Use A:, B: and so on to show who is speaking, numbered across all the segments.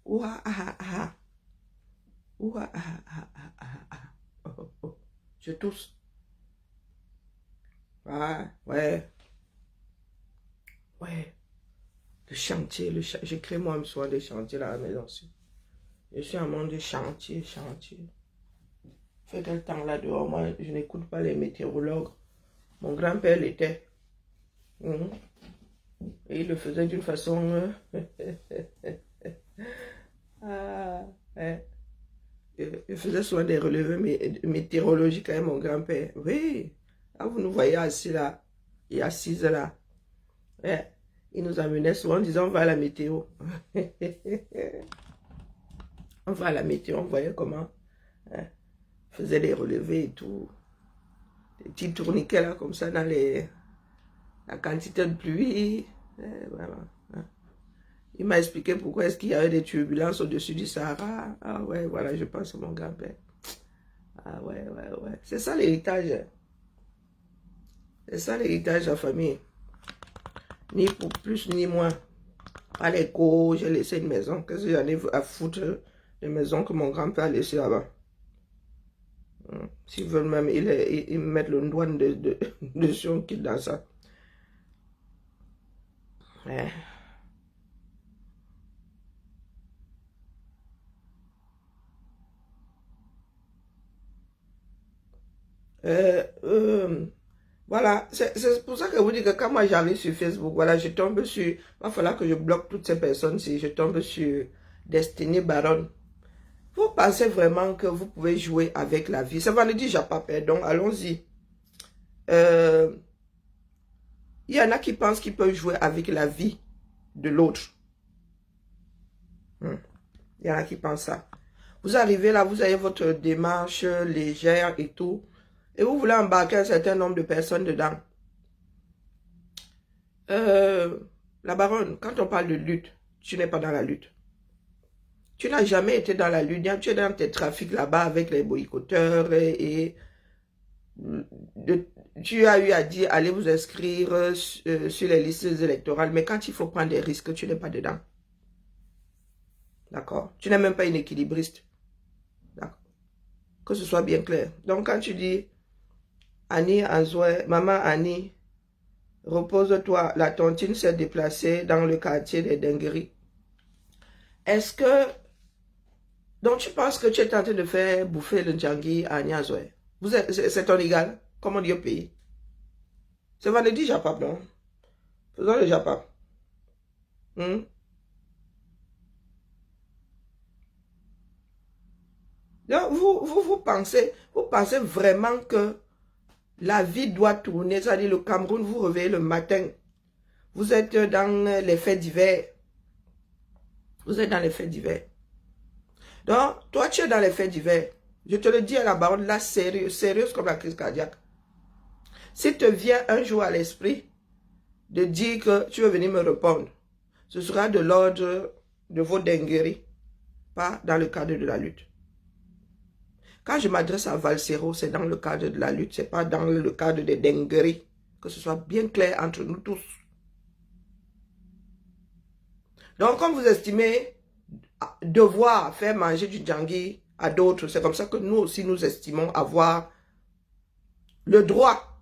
A: Ouah, ah, ah. Ouah, ah, ah, ah, ah, ah. Oh, oh, oh. Je tousse. Ah, ouais, ouais. Le chantier, j'écris moi-même souvent des chantiers là à la maison aussi. Je suis un monde de chantier, chantier. Fait quel temps là dehors, moi, je n'écoute pas les météorologues. Mon grand-père l'était. Mhm. Et il le faisait d'une façon... ah, ouais. Il faisait souvent des relevés météorologiques avec mon grand-père. Oui, là, vous nous voyez assis là, et assises là. Ouais. Il nous amenait souvent en disant, on va à la météo. On va à la météo, on voyait comment. Hein, faisait des relevés et tout. Des petits tourniquets là, comme ça, dans la quantité de pluie. Voilà. Hein. Il m'a expliqué pourquoi est-ce qu'il y avait des turbulences au-dessus du Sahara. Ah ouais, voilà, je pense à mon grand-père. Ah ouais, ouais, ouais. C'est ça l'héritage. C'est ça l'héritage de la famille. Ni pour plus ni moins. Pas l'écho, j'ai laissé une maison. Qu'est-ce que j'en ai à foutre de maison que mon grand-père a laissé là-bas? S'ils veulent même, ils mettent le douane dessus, on quitte dans ça. Ouais. Voilà, c'est pour ça que vous dites que quand moi j'arrive sur Facebook, voilà, je tombe sur, il va falloir que je bloque toutes ces personnes si je tombe sur Destiny Baron. Vous pensez vraiment que vous pouvez jouer avec la vie? C'est vendredi, j'ai pas pardon, allons-y. Il y en a qui pensent qu'ils peuvent jouer avec la vie de l'autre. Il y en a qui pensent ça. Vous arrivez là, vous avez votre démarche légère et tout, et vous voulez embarquer un certain nombre de personnes dedans. La baronne, quand on parle de lutte, tu n'es pas dans la lutte. Tu n'as jamais été dans la lutte. Tu es dans tes trafics là-bas avec les boycotteurs et tu as eu à dire, allez vous inscrire sur les listes électorales. Mais quand il faut prendre des risques, tu n'es pas dedans. D'accord? Tu n'es même pas une équilibriste. D'accord? Que ce soit bien clair. Donc quand tu dis, Annie Anzoué, maman Annie, repose-toi, la tontine s'est déplacée dans le quartier des dingueries. Est-ce que... Donc tu penses que tu es en train de faire bouffer le Djangui à Niazoué? C'est ton égal, comme on dit au pays. C'est vendredi Japap, non? Faisons le Japap. Donc vous pensez vraiment que la vie doit tourner, c'est-à-dire le Cameroun, vous réveillez le matin, vous êtes dans les faits divers. Vous êtes dans les faits divers. Donc, toi, tu es dans les faits divers. Je te le dis à la baronne, là, sérieuse comme la crise cardiaque. Si te vient un jour à l'esprit de dire que tu veux venir me répondre, ce sera de l'ordre de vos dingueries, pas dans le cadre de la lutte. Quand je m'adresse à Valsero, c'est dans le cadre de la lutte, c'est pas dans le cadre des dingueries. Que ce soit bien clair entre nous tous. Donc, comme vous estimez devoir faire manger du djangui à d'autres, c'est comme ça que nous aussi nous estimons avoir le droit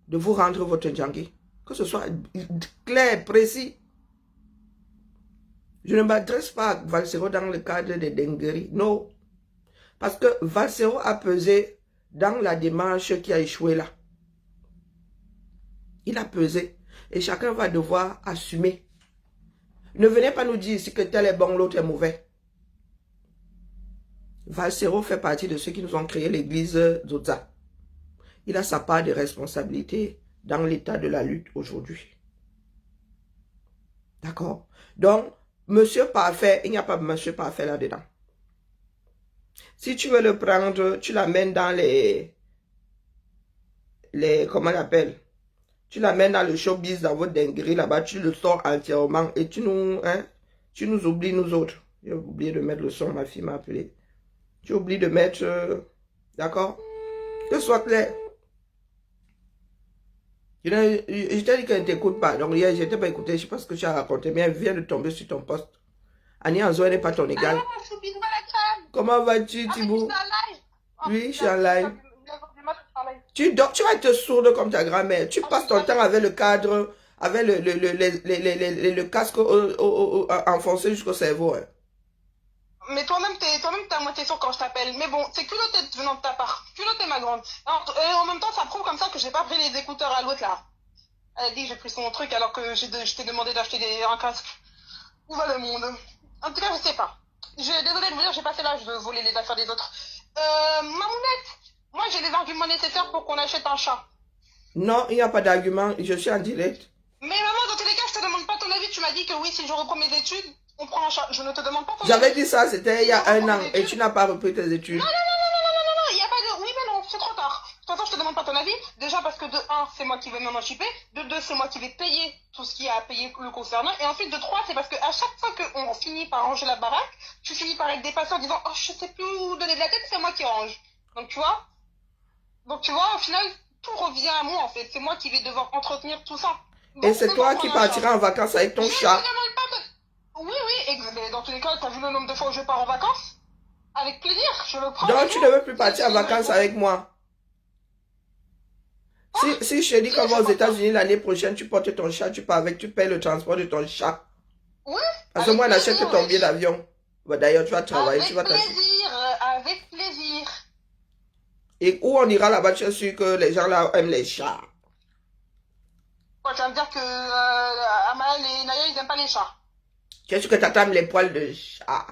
A: de vous rendre votre djangui. Que ce soit clair, précis. Je ne m'adresse pas à Valsero dans le cadre des dingueries. Non. Parce que Valsero a pesé dans la démarche qui a échoué là. Il a pesé. Et chacun va devoir assumer. Ne venez pas nous dire ici que tel est bon, l'autre est mauvais. Valsero fait partie de ceux qui nous ont créé l'église Zoza. Il a sa part de responsabilité dans l'état de la lutte aujourd'hui. D'accord? Donc, monsieur parfait, il n'y a pas de monsieur parfait là-dedans. Si tu veux le prendre, tu l'amènes dans comment on appelle? Tu l'amènes dans le showbiz, dans votre dinguerie là-bas, tu le sors entièrement et tu nous oublies nous autres. J'ai oublié de mettre le son, ma fille m'a appelé. Tu oublies de mettre, d'accord? Que ce soit clair. Je t'ai dit qu'elle ne t'écoute pas. Donc hier, je n'étais pas écouté. Je sais pas ce que tu as raconté, mais elle vient de tomber sur ton poste. Annie Anzo n'est pas ton égal.
B: Ah, Choubidou à la crème.
A: Comment vas-tu,
B: Ah, mais tu
A: Thibaut?
B: es en live. Oh,
A: Oui, je suis en
B: putain,
A: live.
B: il y a du mal à parler.
A: Tu dors, tu vas être sourde comme ta grand-mère. Tu
B: Ah,
A: passes
B: mais
A: ton temps avec le cadre, avec le casque enfoncé jusqu'au cerveau. Hein.
B: Mais toi-même, t'es à moitié sourd quand je t'appelle. Mais bon, c'est culotté venant de ta part. Culotté, ma grande. Alors, et en même temps, ça prouve comme ça que j'ai pas pris les écouteurs à l'autre, là. Elle a dit, j'ai pris son truc alors que je t'ai demandé d'acheter un casque. Où va le monde? En tout cas, je sais pas. Désolée de vous dire, j'ai passé l'âge de voler les affaires des autres. Mamounette, moi, j'ai les arguments nécessaires pour qu'on achète un chat.
A: Non, il n'y a pas d'argument. Je suis en direct.
B: Mais maman, dans tous les cas, je te demande pas ton avis. Tu m'as dit que oui, si je reprends mes études, on prend un chat. Je ne te demande pas ton avis.
A: J'avais dit ça, c'était il y a un an. Et tu n'as pas repris tes études.
B: Non, il y a pas de... Oui, mais non, c'est trop tard. De toute façon, je te demande pas ton avis. Déjà parce que de 1, c'est moi qui vais m'en occuper. De 2, c'est moi qui vais payer tout ce qu'il y a à payer le concernant. Et ensuite, de 3, c'est parce qu'à chaque fois qu'on finit par ranger la baraque, tu finis par être dépassé en disant « Oh, je sais plus où donner de la tête, c'est moi qui range. » Donc, tu vois, au final, tout revient à moi, en fait. C'est moi qui vais devoir entretenir tout ça. Donc,
A: Et c'est toi qui partiras en vacances avec ton chat.
B: Oui, mais dans tous les cas, t'as vu le nombre de fois où je pars en vacances? Avec plaisir, je le prends.
A: Donc tu ne veux plus partir en vacances avec moi. Si je te dis qu'on va aux États-Unis l'année prochaine, tu portes ton chat, tu pars avec, tu payes le transport de ton chat.
B: Oui.
A: Parce que moi, n'achète que ton billet d'avion. Bah, d'ailleurs, tu vas travailler, tu vas t'acheter.
B: Avec plaisir.
A: Et où on ira là-bas, tu es sûr que les gens là aiment les chats.
B: Quoi, tu vas me dire que Amael et Naya, ils n'aiment pas les chats?
A: Tu es sûr que t'attends les poils de chat.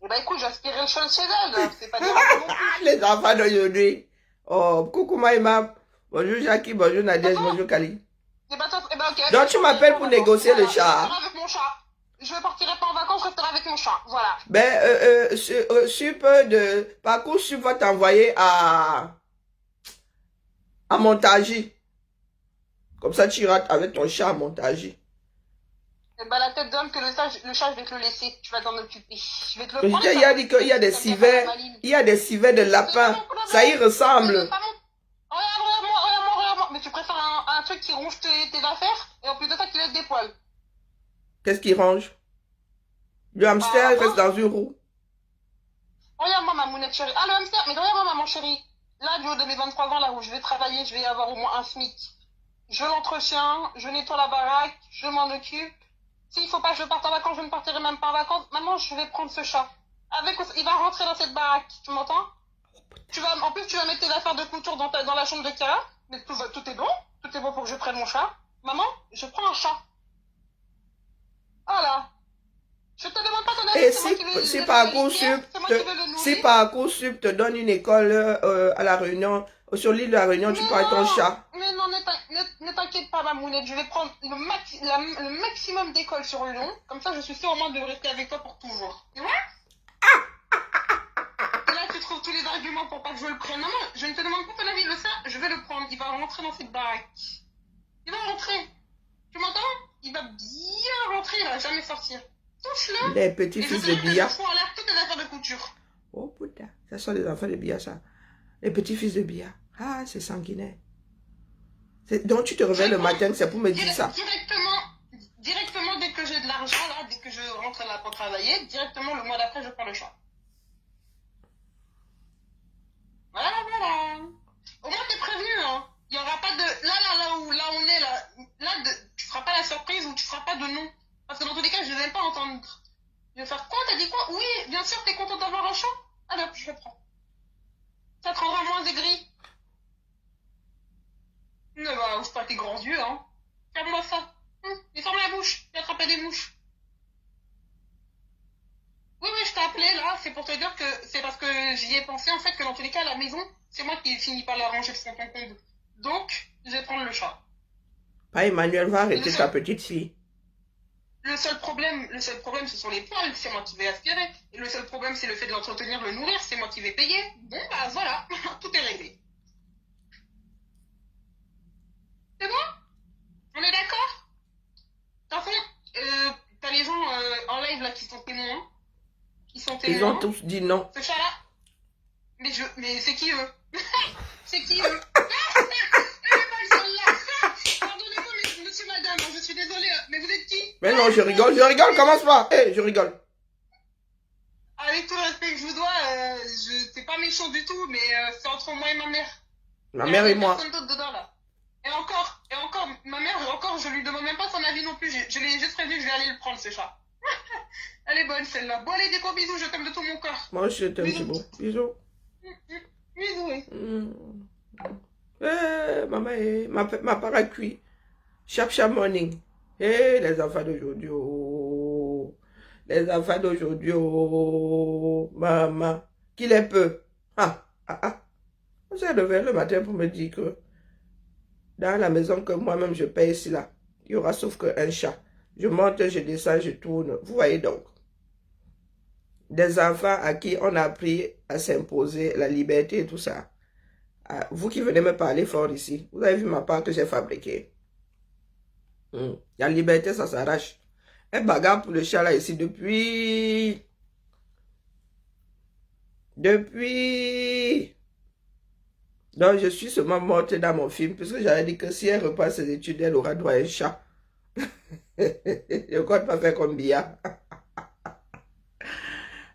B: Eh ben écoute, j'aspirais le chat chez elle. C'est pas des non plus.
A: Les enfants d'aujourd'hui. Oh, coucou Maïma. Bonjour Jackie, bonjour Nadia, bonjour Kali.
B: Eh ben, okay.
A: Donc tu m'appelles pour négocier le chat.
B: Je resterai avec mon chat. Je ne partirai pas en vacances, je resterai avec mon chat. Voilà.
A: Ben, Parcoursup va t'envoyer à Montargis. Comme ça, tu iras avec ton chat à Montargis.
B: Eh ben, la tête d'homme que le chat, je vais te le laisser. Tu vas t'en occuper. Je vais te le prendre.
A: Il y a dit qu'il y a des civets, de lapin. Ça y ressemble.
B: Regarde-moi. Mais tu préfères un truc qui ronge tes affaires et en plus de ça, qui laisse des poils.
A: Qu'est-ce qui range? Le hamster reste dans une roue.
B: Regarde-moi, ma mounette chérie. Ah, le hamster, mais regarde-moi, maman chérie. Là, du haut de mes 23 ans, là où je vais travailler, je vais avoir au moins un SMIC. Je l'entretiens, je nettoie la baraque, je m'en occupe. S'il faut pas que je parte en vacances, je ne partirai même pas en vacances. Maman, je vais prendre ce chat. Il va rentrer dans cette baraque, tu m'entends? En plus, tu vas mettre tes affaires de couture dans la chambre de Kara. Mais tout est bon. Tout est bon pour que je prenne mon chat. Maman, je prends un chat. Voilà. Je te demande pas ton avis.
A: Et si Parcoursup te donne une école à La Réunion, sur l'île de La Réunion, tu prends ton chat.
B: Mais non, ne t'inquiète pas, ma mounette. Je vais prendre le maximum d'écoles sur Lyon. Comme ça, je suis sûre au moins de rester avec toi pour toujours. Tu vois? Et là, tu trouves tous les arguments pour pas que je le prenne. Maman, je ne te demande pas ton avis de ça. Je vais le prendre. Il va rentrer dans cette baraque. Il va rentrer. Tu m'entends? Il va bien rentrer. Il va jamais sortir. Touche-le.
A: Les petits fils de Bia.
B: Je fous en l'air toutes les affaires de couture.
A: Oh putain, ça sont les enfants de Bia, ça. Les petits fils de Bia. Ah, c'est sanguinaire. Donc tu te réveilles le matin, c'est pour me dire ça.
B: Directement, dès que j'ai de l'argent, là, dès que je rentre là pour travailler, directement le mois d'après, je prends le chat. Voilà. Au moins, t'es prévenu, hein. Il n'y aura pas de... Là on est, tu feras pas la surprise ou tu feras pas de non. Parce que dans tous les cas, je ne vais même pas entendre. Je vais faire quoi? T'as dit quoi? Oui, bien sûr, t'es content d'avoir un chat? Alors, je le prends. Ça te rendra moins aigri. Ne bah, ouvre pas tes grands yeux, hein. Ferme-moi ça. Et ferme la bouche. J'ai attrapé des mouches. Oui, je t'ai appelé, là. C'est pour te dire que c'est parce que j'y ai pensé, en fait, que dans tous les cas, la maison, c'est moi qui finis par la ranger de son concombre. Donc, je vais prendre le chat.
A: Pas Emmanuel va arrêter ta petite fille.
B: Le seul problème, ce sont les poils, c'est moi qui vais aspirer. Et le seul problème, c'est le fait de l'entretenir, le nourrir, c'est moi qui vais payer. Bon, bah voilà, tout est réglé. C'est bon? On est d'accord? De toute façon, t'as les gens en live là qui sont témoins.
A: Ils ont tous dit non.
B: Ce chat-là? Mais c'est qui eux? C'est qui eux? Pardonnez-moi, monsieur madame, je suis désolée, mais vous êtes qui?
A: Mais non, je rigole, commence pas. Hé, je rigole.
B: Avec tout le respect que je vous dois, c'est pas méchant du tout, mais c'est entre moi et ma mère.
A: Ma mère et moi.
B: Personne d'autre dedans, là. Et encore, ma mère, je lui demande même pas son avis non plus. Je l'ai juste prévenu que je vais aller le prendre, ce chat. Elle est bonne, celle-là. Bon, allez, des gros bisous, je t'aime de tout mon corps.
A: Moi, je t'aime, c'est bon. Bisous.
B: Bisous, oui.
A: Maman, ma paracui. Chap morning. Les enfants d'aujourd'hui. Oh. Les enfants d'aujourd'hui. Oh. Maman. Qu'il est peu. On s'est levé le matin pour me dire que dans la maison que moi-même je paye ici, là, il y aura sauf qu'un chat. Je monte, je descends, je tourne. Vous voyez donc. Des enfants à qui on a appris à s'imposer la liberté et tout ça. Vous qui venez me parler fort ici, vous avez vu ma part que j'ai fabriquée. La liberté, ça s'arrache. Un bagarre pour le chat là ici depuis... Donc je suis seulement morte dans mon film, puisque j'avais dit que si elle repasse ses études, elle aura droit à un chat. Je ne compte pas faire comme Bia.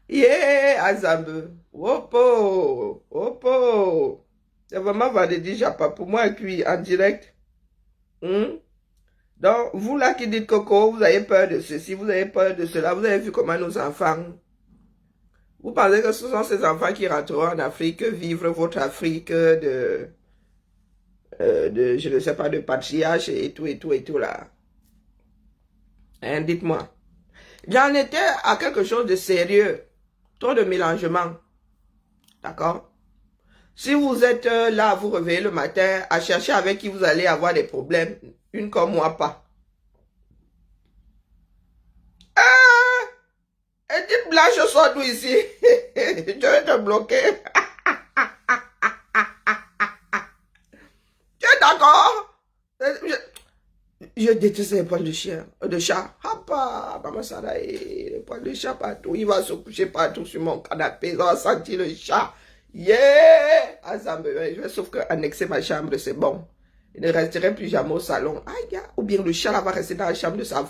A: Yeah, Azambe. Opo. Opo. C'est vraiment vendredi, Japa. Pour moi, cuit en direct. Donc, vous là qui dites Coco, vous avez peur de ceci, vous avez peur de cela. Vous avez vu comment nos enfants... Vous pensez que ce sont ces enfants qui rentreront en Afrique vivre votre Afrique de je ne sais pas, de patriarche et tout là. Hein, dites-moi. J'en étais à quelque chose de sérieux. Trop de mélangement. D'accord? Si vous êtes là, vous réveillez le matin à chercher avec qui vous allez avoir des problèmes, une comme moi pas. Et dites blanche, sors d'où ici. Je vais te bloquer. Tu es d'accord? Je déteste les poils de chien, de chat. Hapa, maman Sarah, les poils de chat partout. Il va se coucher partout sur mon canapé. Il va sentir le chat. Yeah! Je vais sauf que annexer ma chambre, c'est bon. Il ne resterait plus jamais au salon. Aïe, ou bien le chat là va rester dans la chambre de sa...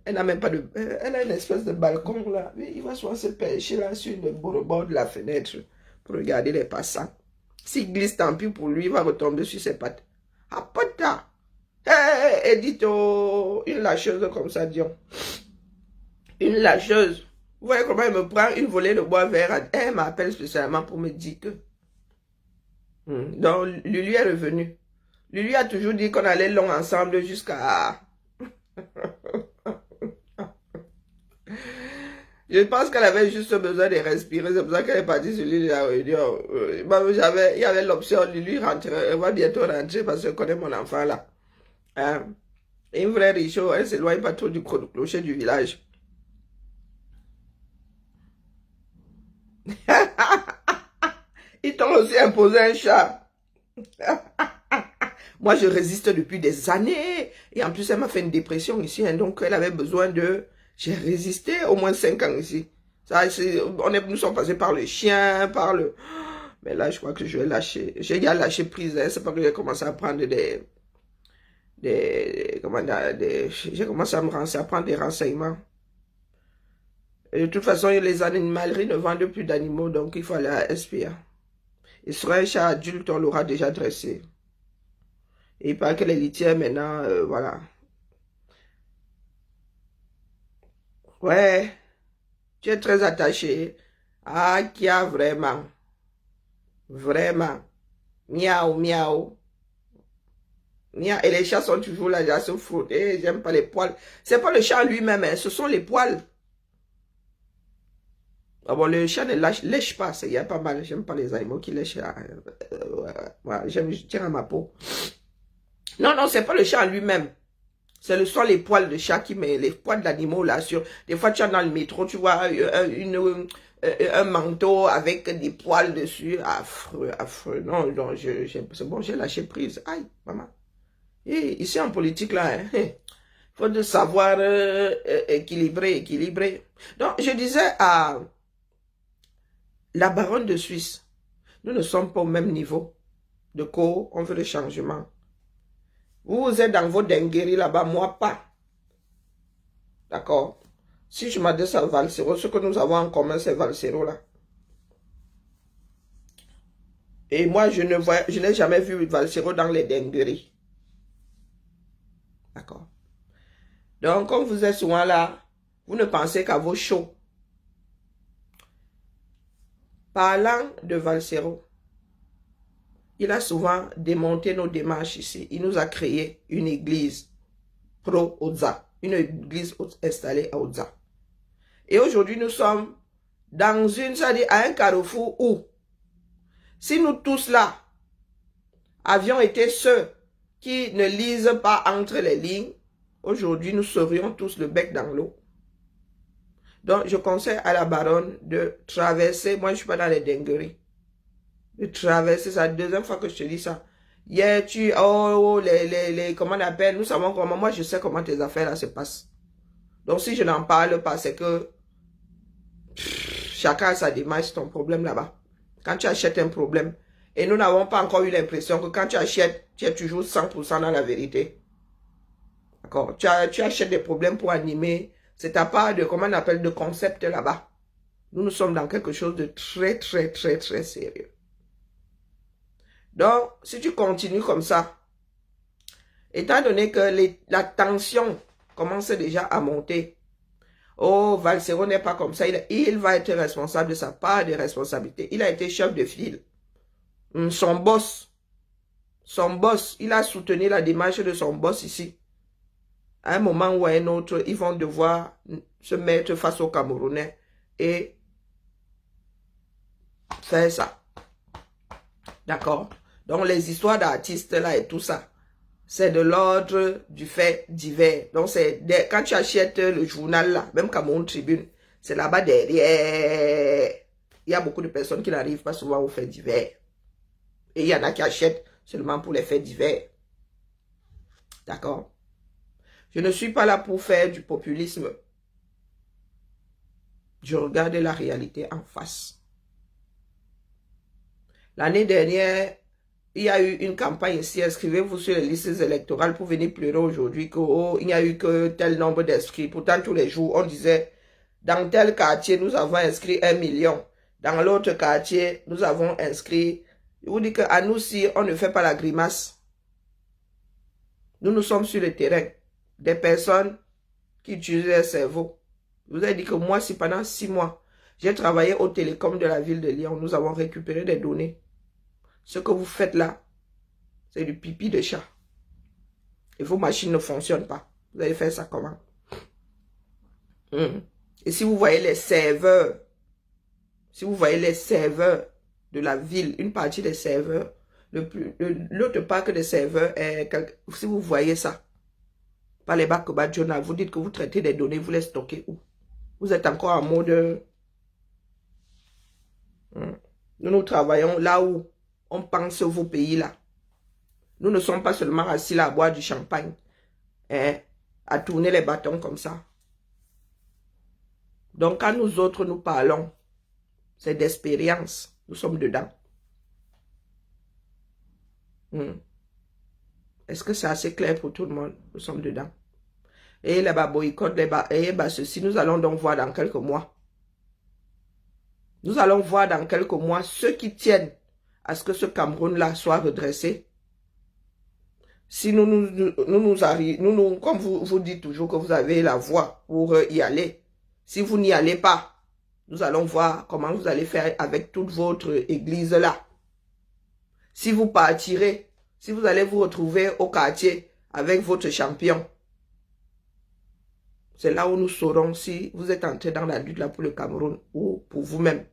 A: Elle n'a même pas de... Elle a une espèce de balcon là. Il va souvent se pêcher là sur le bord de la fenêtre pour regarder les passants. S'il glisse, tant pis pour lui, il va retomber sur ses pattes. Ah, pota! Et dites, oh, une lâcheuse comme ça, Dion. Une lâcheuse. Vous voyez comment elle me prend une volée de bois vert. Elle m'appelle spécialement pour me dire que... Donc, Lulu est revenu. Lulu a toujours dit qu'on allait long ensemble jusqu'à... Je pense qu'elle avait juste besoin de respirer. C'est pour ça qu'elle est partie sur l'île de la Réunion. Il y avait l'option, Lulu rentre. Elle va bientôt rentrer parce qu'elle connaît mon enfant là. Une vraie Richaud, elle s'éloigne pas trop du clocher du village. Ils t'ont aussi imposé un chat. Moi, je résiste depuis des années. Et en plus, elle m'a fait une dépression ici. Hein, donc, elle avait besoin de... J'ai résisté au moins 5 ans ici. Ça, nous sommes passés par le chien, par le... Mais là, je crois que je vais lâcher. J'ai déjà lâché prise. Hein, c'est pas que j'ai commencé à prendre j'ai commencé à prendre des renseignements. Et de toute façon, les animaleries ne vendent plus d'animaux, donc il faut aller à SPA. Et sur un chat adulte, on l'aura déjà dressé. Et il paraît que les litières, maintenant, voilà. Ouais, tu es très attaché. Ah, qui a vraiment. Vraiment. Miaou, miaou. Et les chats sont toujours là, à se frotter. J'aime pas les poils. C'est pas le chat lui-même, hein, ce sont les poils. Ah bon, le chat ne lèche pas, il y a pas mal. J'aime pas les animaux qui lèchent. Voilà, je tiens à ma peau. Non, non, c'est pas le chat lui-même. Ce sont les poils de chat qui met les poils d'animaux là sur. Des fois, tu es dans le métro, tu vois un manteau avec des poils dessus. Affreux, affreux. Non, non, c'est bon, j'ai lâché prise. Aïe, maman. Et ici en politique là, il faut de savoir équilibrer. Donc, je disais à la baronne de Suisse, nous ne sommes pas au même niveau de on veut le changement. Vous êtes dans vos dingueries là-bas, moi pas. D'accord? Si je m'adresse à Valsero, ce que nous avons en commun, c'est Valsero là. Et moi, je n'ai jamais vu Valsero dans les dingueries. D'accord? Donc, comme vous êtes souvent là, vous ne pensez qu'à vos shows. Parlant de Valsero, il a souvent démonté nos démarches ici. Il nous a créé une église pro-Oza, une église installée à Oza. Et aujourd'hui, nous sommes dans c'est-à-dire à un carrefour où, si nous tous là avions été ceux qui ne lisent pas entre les lignes, aujourd'hui, nous serions tous le bec dans l'eau. Donc, je conseille à la baronne de traverser, moi je ne suis pas dans les dingueries, de traverser, c'est la deuxième fois que je te dis ça. Hier, comment on appelle, nous savons comment, moi je sais comment tes affaires là se passent. Donc, si je n'en parle pas, c'est que chacun a sa démarche, ton problème là-bas. Quand tu achètes un problème, et nous n'avons pas encore eu l'impression que quand tu achètes, tu es toujours 100% dans la vérité. D'accord? Tu achètes des problèmes pour animer. C'est ta part de, comment on appelle, de concept là-bas. Nous sommes dans quelque chose de très, très, très, très sérieux. Donc, si tu continues comme ça, étant donné que la tension commence déjà à monter, oh, Valsero n'est pas comme ça, il va être responsable de sa part de responsabilité. Il a été chef de file. Son boss, il a soutenu la démarche de son boss ici. À un moment ou à un autre, ils vont devoir se mettre face aux Camerounais et faire ça. D'accord? Donc, les histoires d'artistes là et tout ça, c'est de l'ordre du fait divers. Donc, quand tu achètes le journal là, même Cameroun Tribune, c'est là-bas derrière. Il y a beaucoup de personnes qui n'arrivent pas souvent aux faits divers. Et il y en a qui achètent seulement pour les faits divers. D'accord? Je ne suis pas là pour faire du populisme. Je regarde la réalité en face. L'année dernière, il y a eu une campagne ici. Inscrivez-vous sur les listes électorales pour venir pleurer aujourd'hui qu'il n'y a eu que tel nombre d'inscrits. Pourtant, tous les jours, on disait, dans tel quartier, nous avons inscrit 1 million. Dans l'autre quartier, nous avons inscrit. Je vous dis qu'à nous, si on ne fait pas la grimace, nous sommes sur le terrain. Des personnes qui utilisent leur cerveau. Je vous ai dit que moi, si pendant 6 mois, j'ai travaillé au télécom de la ville de Lyon, nous avons récupéré des données. Ce que vous faites là, c'est du pipi de chat. Et vos machines ne fonctionnent pas. Vous allez faire ça comment? Et si vous voyez les serveurs, de la ville, une partie des serveurs, l'autre parc des serveurs, si vous voyez ça, par les bacs bas journal, vous dites que vous traitez des données, vous les stockez où? Vous êtes encore en mode... Nous travaillons là où on pense vos pays là. Nous ne sommes pas seulement assis là à boire du champagne, à tourner les bâtons comme ça. Donc quand nous autres nous parlons, c'est d'expérience. Nous sommes dedans. Est-ce que c'est assez clair pour tout le monde? Nous sommes dedans. Et les boycott, ceci, nous allons donc voir dans quelques mois. Nous allons voir dans quelques mois ceux qui tiennent à ce que ce Cameroun-là soit redressé. Si comme vous dites toujours que vous avez la voie pour y aller, si vous n'y allez pas, nous allons voir comment vous allez faire avec toute votre église-là. Si vous partirez, si vous allez vous retrouver au quartier avec votre champion, c'est là où nous saurons si vous êtes entré dans la lutte là pour le Cameroun ou pour vous-même.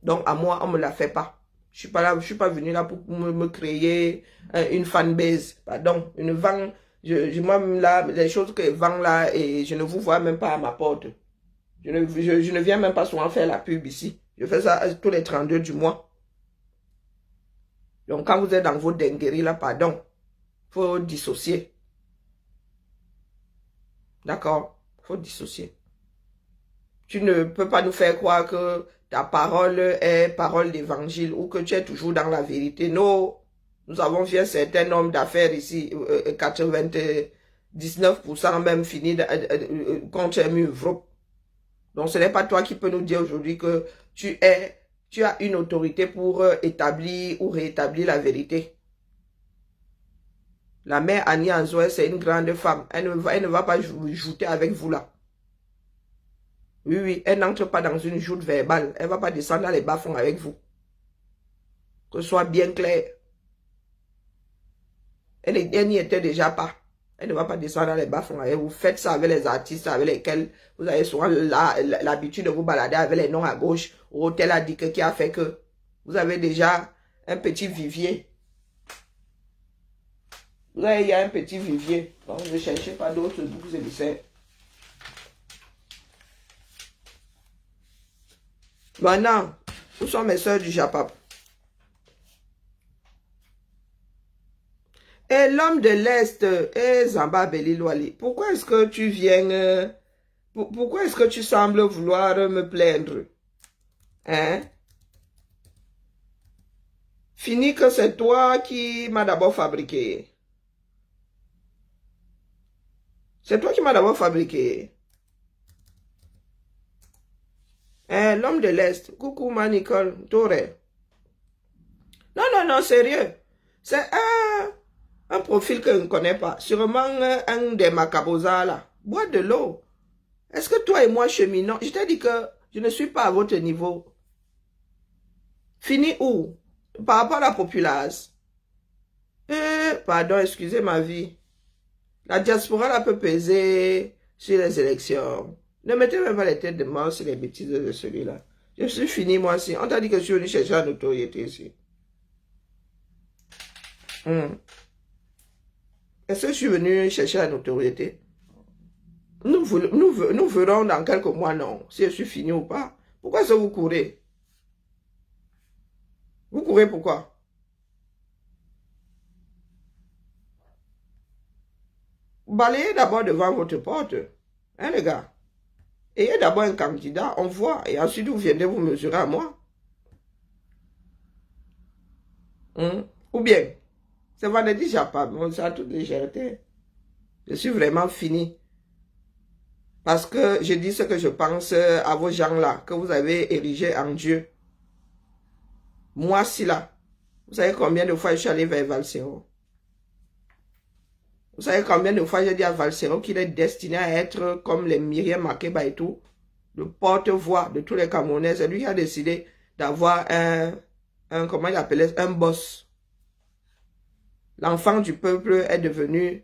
A: Donc, à moi, on ne me la fait pas. Je suis pas là, je suis pas venu là pour me créer une fanbase. Pardon, une vente. Moi, là, les choses que je vends là, et je ne vous vois même pas à ma porte. Je ne viens même pas souvent faire la pub ici. Je fais ça tous les 32 du mois. Donc, quand vous êtes dans vos dingueries là, pardon, il faut dissocier. D'accord? Il faut dissocier. Tu ne peux pas nous faire croire que ta parole est parole d'évangile ou que tu es toujours dans la vérité. Non. Nous avons vu un certain nombre d'affaires ici, 99% même fini contre un mur. Donc ce n'est pas toi qui peux nous dire aujourd'hui que tu as une autorité pour établir ou rétablir la vérité. La mère Annie Anzoé, c'est une grande femme. Elle ne va pas jouter avec vous là. Oui, oui, elle n'entre pas dans une joute verbale. Elle ne va pas descendre dans les bas-fonds avec vous. Que ce soit bien clair. Elle n'y était déjà pas. Elle ne va pas descendre dans les bas-fonds avec vous. Faites ça avec les artistes avec lesquels vous avez souvent l'habitude de vous balader avec les noms à gauche. Ou tel a dit que qui a fait que vous avez déjà un petit vivier. Vous avez, il y a un petit vivier. Donc ne cherchez pas d'autres boucs émissaires. Maintenant, où sont mes soeurs du Japap? Et l'homme de l'Est, Zamba Belilwali, pourquoi est-ce que tu viens, pourquoi est-ce que tu sembles vouloir me plaindre? Hein? Fini que c'est toi qui m'as d'abord fabriqué. C'est toi qui m'as d'abord fabriqué. Hein, l'homme de l'Est, coucou ma Nicole, Torre. Non, non, non, sérieux. C'est un profil que je ne connais pas. Sûrement un des macabosas là. Bois de l'eau. Est-ce que toi et moi cheminons? Je t'ai dit que je ne suis pas à votre niveau. Fini où? Par rapport à la populace. Pardon, excusez ma vie. La diaspora là peut peser sur les élections. Ne mettez même pas les têtes de mort sur les bêtises de celui-là. Je suis fini moi aussi. On t'a dit que je suis venu chercher la notoriété ici. Est-ce que je suis venu chercher la notoriété? Nous verrons dans quelques mois, non, si je suis fini ou pas. Pourquoi est-ce que vous courez? Vous courez pourquoi? Balayez d'abord devant votre porte. Hein, les gars? Ayez d'abord un candidat, on voit. Et ensuite, vous viendrez vous mesurer à moi. Ou bien, c'est vendredi, j'ai pas. Bon, ça a toute légèreté. Je suis vraiment fini. Parce que je dis ce que je pense à vos gens-là, que vous avez érigés en Dieu. Moi, si là, vous savez combien de fois je suis allé vers Valsero? Vous savez combien de fois j'ai dit à Valsero qu'il est destiné à être comme les Myriam Makeba et tout, le porte-voix de tous les Camerounais. C'est lui qui a décidé d'avoir comment il appelait, un boss. L'enfant du peuple est devenu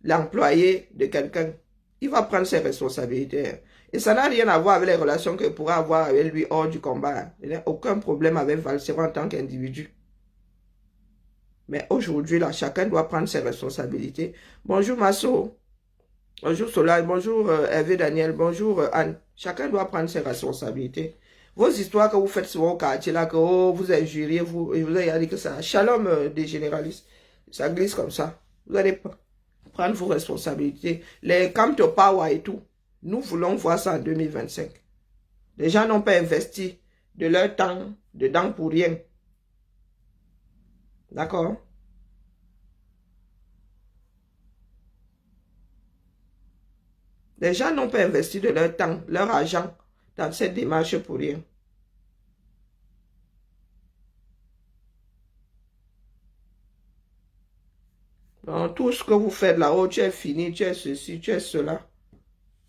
A: l'employé de quelqu'un. Il va prendre ses responsabilités. Et ça n'a rien à voir avec les relations qu'il pourra avoir avec lui hors du combat. Il n'y a aucun problème avec Valsero en tant qu'individu. Mais aujourd'hui, là, chacun doit prendre ses responsabilités. Bonjour Masso. Bonjour Solange. Bonjour Hervé Daniel. Bonjour Anne. Chacun doit prendre ses responsabilités. Vos histoires que vous faites souvent au quartier, là, que vous injuriez, vous avez dit que ça. Shalom des généralistes. Ça glisse comme ça. Vous allez prendre vos responsabilités. Les camps de power et tout. Nous voulons voir ça en 2025. Les gens n'ont pas investi de leur temps dedans pour rien. D'accord? Les gens n'ont pas investi de leur temps, leur argent dans cette démarche pour rien. Donc, tout ce que vous faites là-haut, tu es fini, tu es ceci, tu es cela.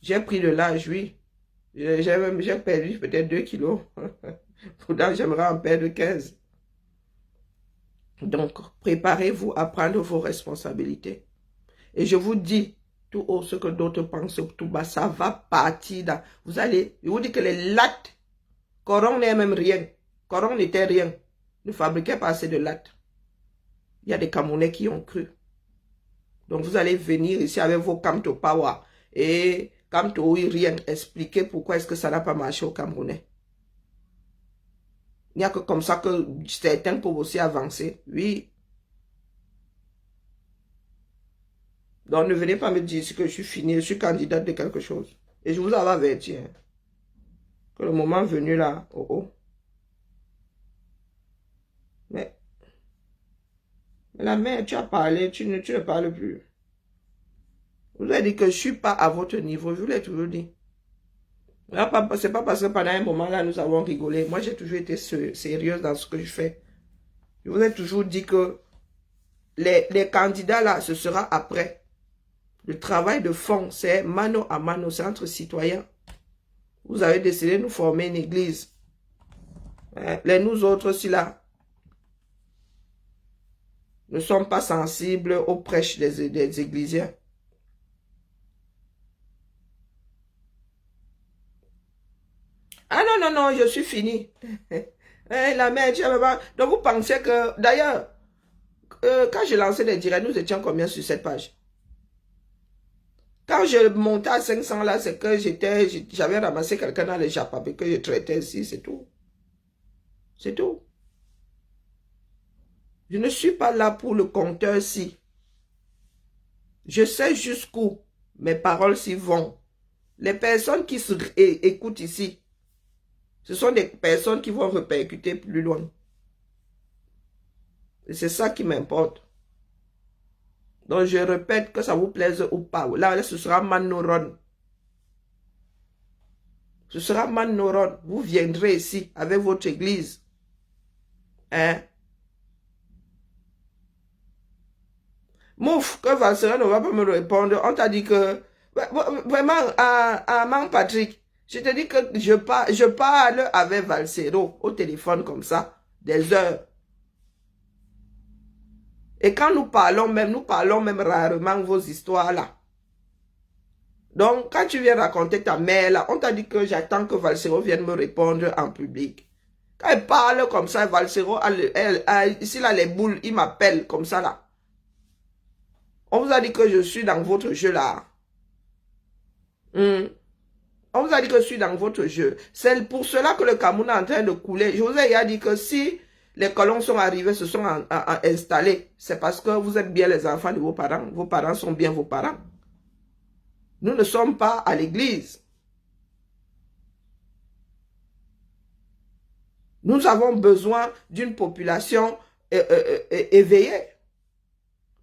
A: J'ai pris de l'âge, oui. J'ai perdu peut-être 2 kilos. Pourtant, j'aimerais en perdre 15. Donc, préparez-vous à prendre vos responsabilités. Et je vous dis, tout haut, ce que d'autres pensent, tout bas, ça va partir dans... Vous allez, je vous dis que les lattes, Coron n'est même rien. Coron n'était rien. Ne fabriquait pas assez de lattes. Il y a des Camerounais qui ont cru. Donc, vous allez venir ici avec vos Camto Power et Camto rien, expliquer pourquoi est-ce que ça n'a pas marché au Camerounais. Il n'y a que comme ça que certains peuvent aussi avancer. Oui. Donc, ne venez pas me dire que je suis fini, je suis candidate de quelque chose. Et je vous avais averti. Hein, que le moment venu là, oh oh. Mais, La mère, tu as parlé, tu ne parles plus. Vous avez dit que je ne suis pas à votre niveau, je vous l'ai toujours dit. C'est pas parce que pendant un moment là, nous avons rigolé. Moi, j'ai toujours été sérieuse dans ce que je fais. Je vous ai toujours dit que les candidats là, ce sera après. Le travail de fond, c'est mano à mano, c'est entre citoyens. Vous avez décidé de nous former une église. Les nous autres aussi là, ne sommes pas sensibles aux prêches des églisiens. Ah non, non, non, je suis fini. La mère, tu avais pas... Donc vous pensez que... D'ailleurs, quand j'ai lancé les directs, nous étions combien sur cette page? Quand je montais à 500 là, c'est que j'avais ramassé quelqu'un dans les Japapé que je traitais ici, c'est tout. C'est tout. Je ne suis pas là pour le compteur-ci. Je sais jusqu'où mes paroles s'y vont. Les personnes qui écoutent ici, ce sont des personnes qui vont répercuter plus loin. Et c'est ça qui m'importe. Donc je répète, que ça vous plaise ou pas. Là, ce sera Manoron. Ce sera Manoron. Vous viendrez ici avec votre église. Hein? Mouf, que Valsera ne va pas me répondre. On t'a dit que... Vraiment, à Man Patrick, je te dis que je parle avec Valsero au téléphone comme ça, des heures. Et quand nous parlons même rarement vos histoires là. Donc, quand tu viens raconter ta mère là, on t'a dit que j'attends que Valsero vienne me répondre en public. Quand elle parle comme ça, Valsero, ici là, les boules, il m'appelle comme ça là. On vous a dit que je suis dans votre jeu là. On vous a dit que je suis dans votre jeu. C'est pour cela que le Cameroun est en train de couler. Je vous ai dit que si les colons sont arrivés, se sont installés, c'est parce que vous êtes bien les enfants de vos parents. Vos parents sont bien vos parents. Nous ne sommes pas à l'église. Nous avons besoin d'une population éveillée.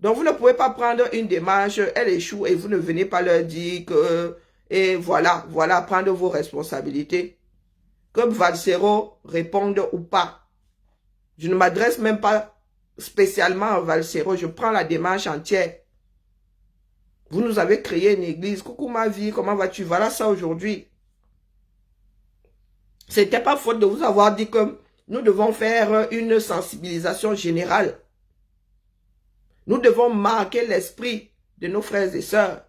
A: Donc vous ne pouvez pas prendre une démarche, elle échoue et vous ne venez pas leur dire que... Et voilà, prendre vos responsabilités. Que Valsero réponde ou pas. Je ne m'adresse même pas spécialement à Valsero, je prends la démarche entière. Vous nous avez créé une église. Coucou ma vie, comment vas-tu? Voilà ça aujourd'hui. C'était pas faute de vous avoir dit que nous devons faire une sensibilisation générale. Nous devons marquer l'esprit de nos frères et sœurs.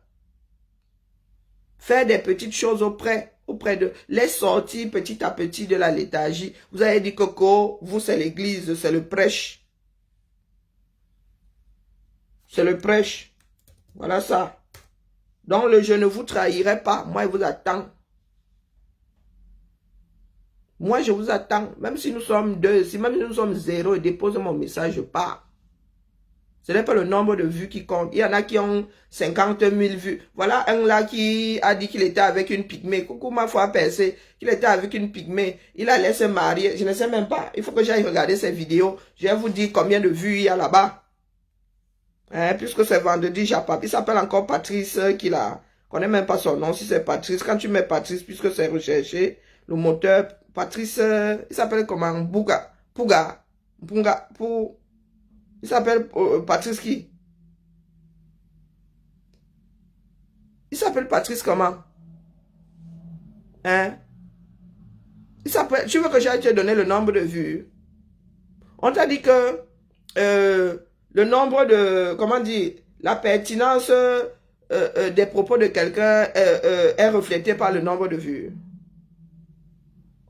A: Faire des petites choses auprès de... Les sortir petit à petit de la léthargie. Vous avez dit Coco, vous c'est l'église, c'est le prêche. C'est le prêche. Voilà ça. Donc le je ne vous trahirai pas. Moi, je vous attends. Moi, je vous attends. Même si nous sommes deux, même si nous sommes zéro, dépose mon message, je pars. Ce n'est pas le nombre de vues qui compte. Il y en a qui ont 50 000 vues. Voilà un là qui a dit qu'il était avec une pygmée. Coucou ma foi percée. Qu'il était avec une pygmée. Il allait se marier. Je ne sais même pas. Il faut que j'aille regarder ces vidéos. Je vais vous dire combien de vues il y a là-bas. Puisque c'est vendredi, il s'appelle encore Patrice qui là. Je ne connais même pas son nom. Si c'est Patrice. Quand tu mets Patrice, puisque c'est recherché, le moteur, Patrice, il s'appelle comment? Il s'appelle Patrice qui? Il s'appelle Patrice comment? Hein? Il s'appelle... Tu veux que j'aille te donner le nombre de vues? On t'a dit que le nombre de... Comment dire? La pertinence des propos de quelqu'un est reflétée par le nombre de vues.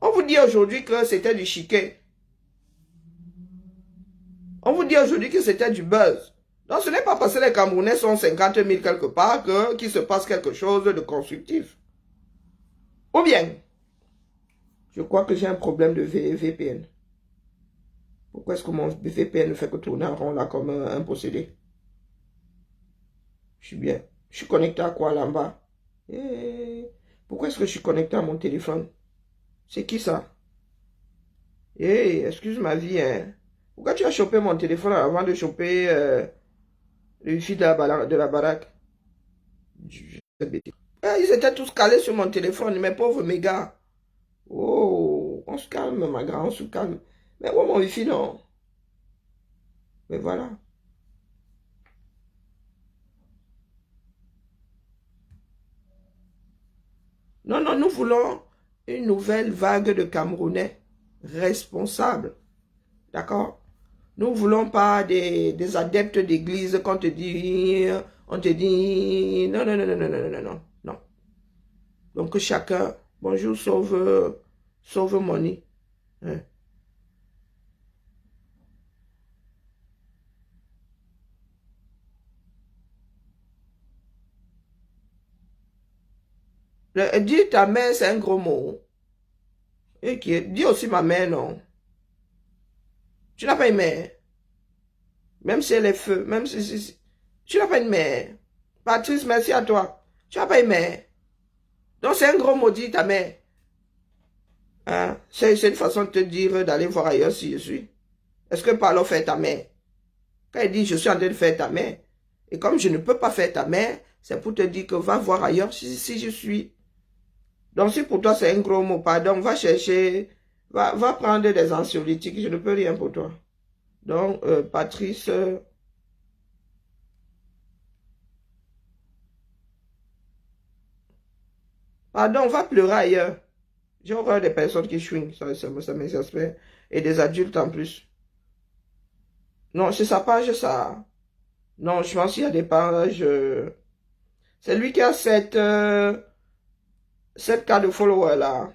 A: On vous dit aujourd'hui que c'était du chiquet. On vous dit aujourd'hui que c'était du buzz. Donc ce n'est pas parce que les Camerounais sont 50 000 quelque part qu'il se passe quelque chose de constructif. Ou bien, je crois que j'ai un problème de VPN. Pourquoi est-ce que mon VPN ne fait que tourner en rond là comme un possédé? Je suis bien. Je suis connecté à quoi là en bas? Pourquoi est-ce que je suis connecté à mon téléphone? C'est qui ça? Excuse ma vie, hein. Pourquoi tu as chopé mon téléphone avant de choper le wifi de la baraque? Ils étaient tous calés sur mon téléphone, mes pauvres mégas. Oh, on se calme, ma grande, on se calme. Mais moi, mon wifi, non. Mais voilà. Non, non, nous voulons une nouvelle vague de Camerounais responsables. D'accord? Nous ne voulons pas des adeptes d'église qu'on te dit, on te dit, non, non, non, non, non, non, non, non, non. Donc que chacun, bonjour, sauve Moni. Hein. Dis ta mère, c'est un gros mot. Et dis aussi ma mère, non. Tu n'as pas une mère. Même si elle est feu, même si tu n'as pas une mère. Patrice, merci à toi. Tu n'as pas une mère. Donc c'est un gros maudit ta mère. Hein? C'est une façon de te dire d'aller voir ailleurs si je suis. Est-ce que Parlo fait ta mère? Quand il dit je suis en train de faire ta mère, et comme je ne peux pas faire ta mère, c'est pour te dire que va voir ailleurs si je suis. Donc si pour toi c'est un gros mot, pardon, va chercher, va prendre des anxiolytiques, je ne peux rien pour toi. Donc Patrice... pardon, va pleurer ailleurs. J'ai horreur des personnes qui chouinent, ça m'exaspère. Et des adultes en plus. Non, c'est sa page, ça. Non, je pense qu'il y a des pages... C'est lui qui a cette cas de followers là.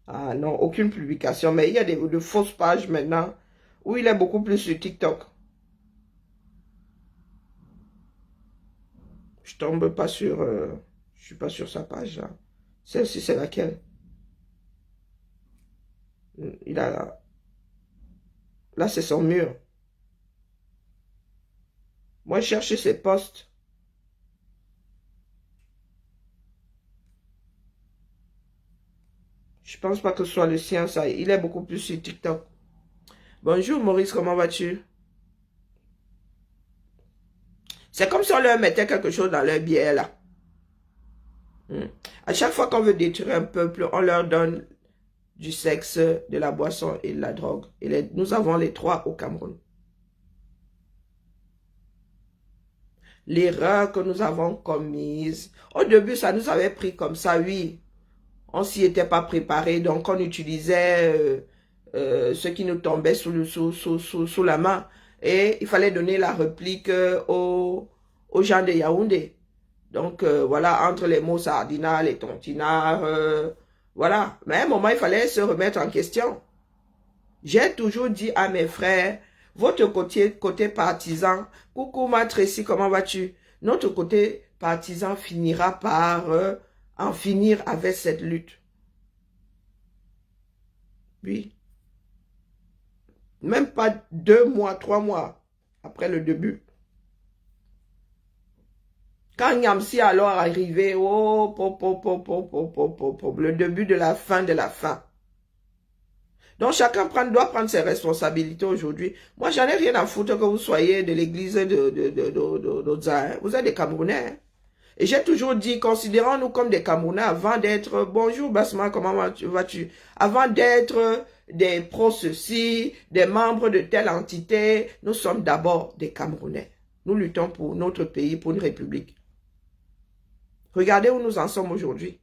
A: Ah non, aucune publication. Mais il y a de fausses pages maintenant où il est beaucoup plus sur TikTok. Je tombe pas sur... je suis pas sur sa page là. Celle-ci, c'est laquelle? Il a... Là, c'est son mur. Moi, je cherche ses posts. Je pense pas que ce soit le sien, ça. Il est beaucoup plus sur TikTok. Bonjour Maurice, comment vas-tu? C'est comme si on leur mettait quelque chose dans leur bière, là. À chaque fois qu'on veut détruire un peuple, on leur donne du sexe, de la boisson et de la drogue. Et nous avons les trois au Cameroun. L'erreur que nous avons commise, au début, ça nous avait pris comme ça, oui. On s'y était pas préparé, donc on utilisait ce qui nous tombait sous la main. Et il fallait donner la réplique aux gens de Yaoundé. Donc voilà, entre les mots sardinats, les tontinards, voilà. Mais à un moment, il fallait se remettre en question. J'ai toujours dit à mes frères, votre côté partisan, coucou ma Tracy, comment vas-tu? Notre côté partisan finira par en finir avec cette lutte. Oui. Même pas 2 mois, 3 mois après le début. Quand Nyamsi alors arrivé, oh, le début de la fin de la fin. Donc chacun doit prendre ses responsabilités aujourd'hui. Moi, j'en ai rien à foutre que vous soyez de l'église d'Oza. Vous êtes des Camerounais. Et j'ai toujours dit, considérons-nous comme des Camerounais avant d'être, bonjour Basma, comment vas-tu? Avant d'être des pro-ceci, des membres de telle entité, nous sommes d'abord des Camerounais. Nous luttons pour notre pays, pour une république. Regardez où nous en sommes aujourd'hui.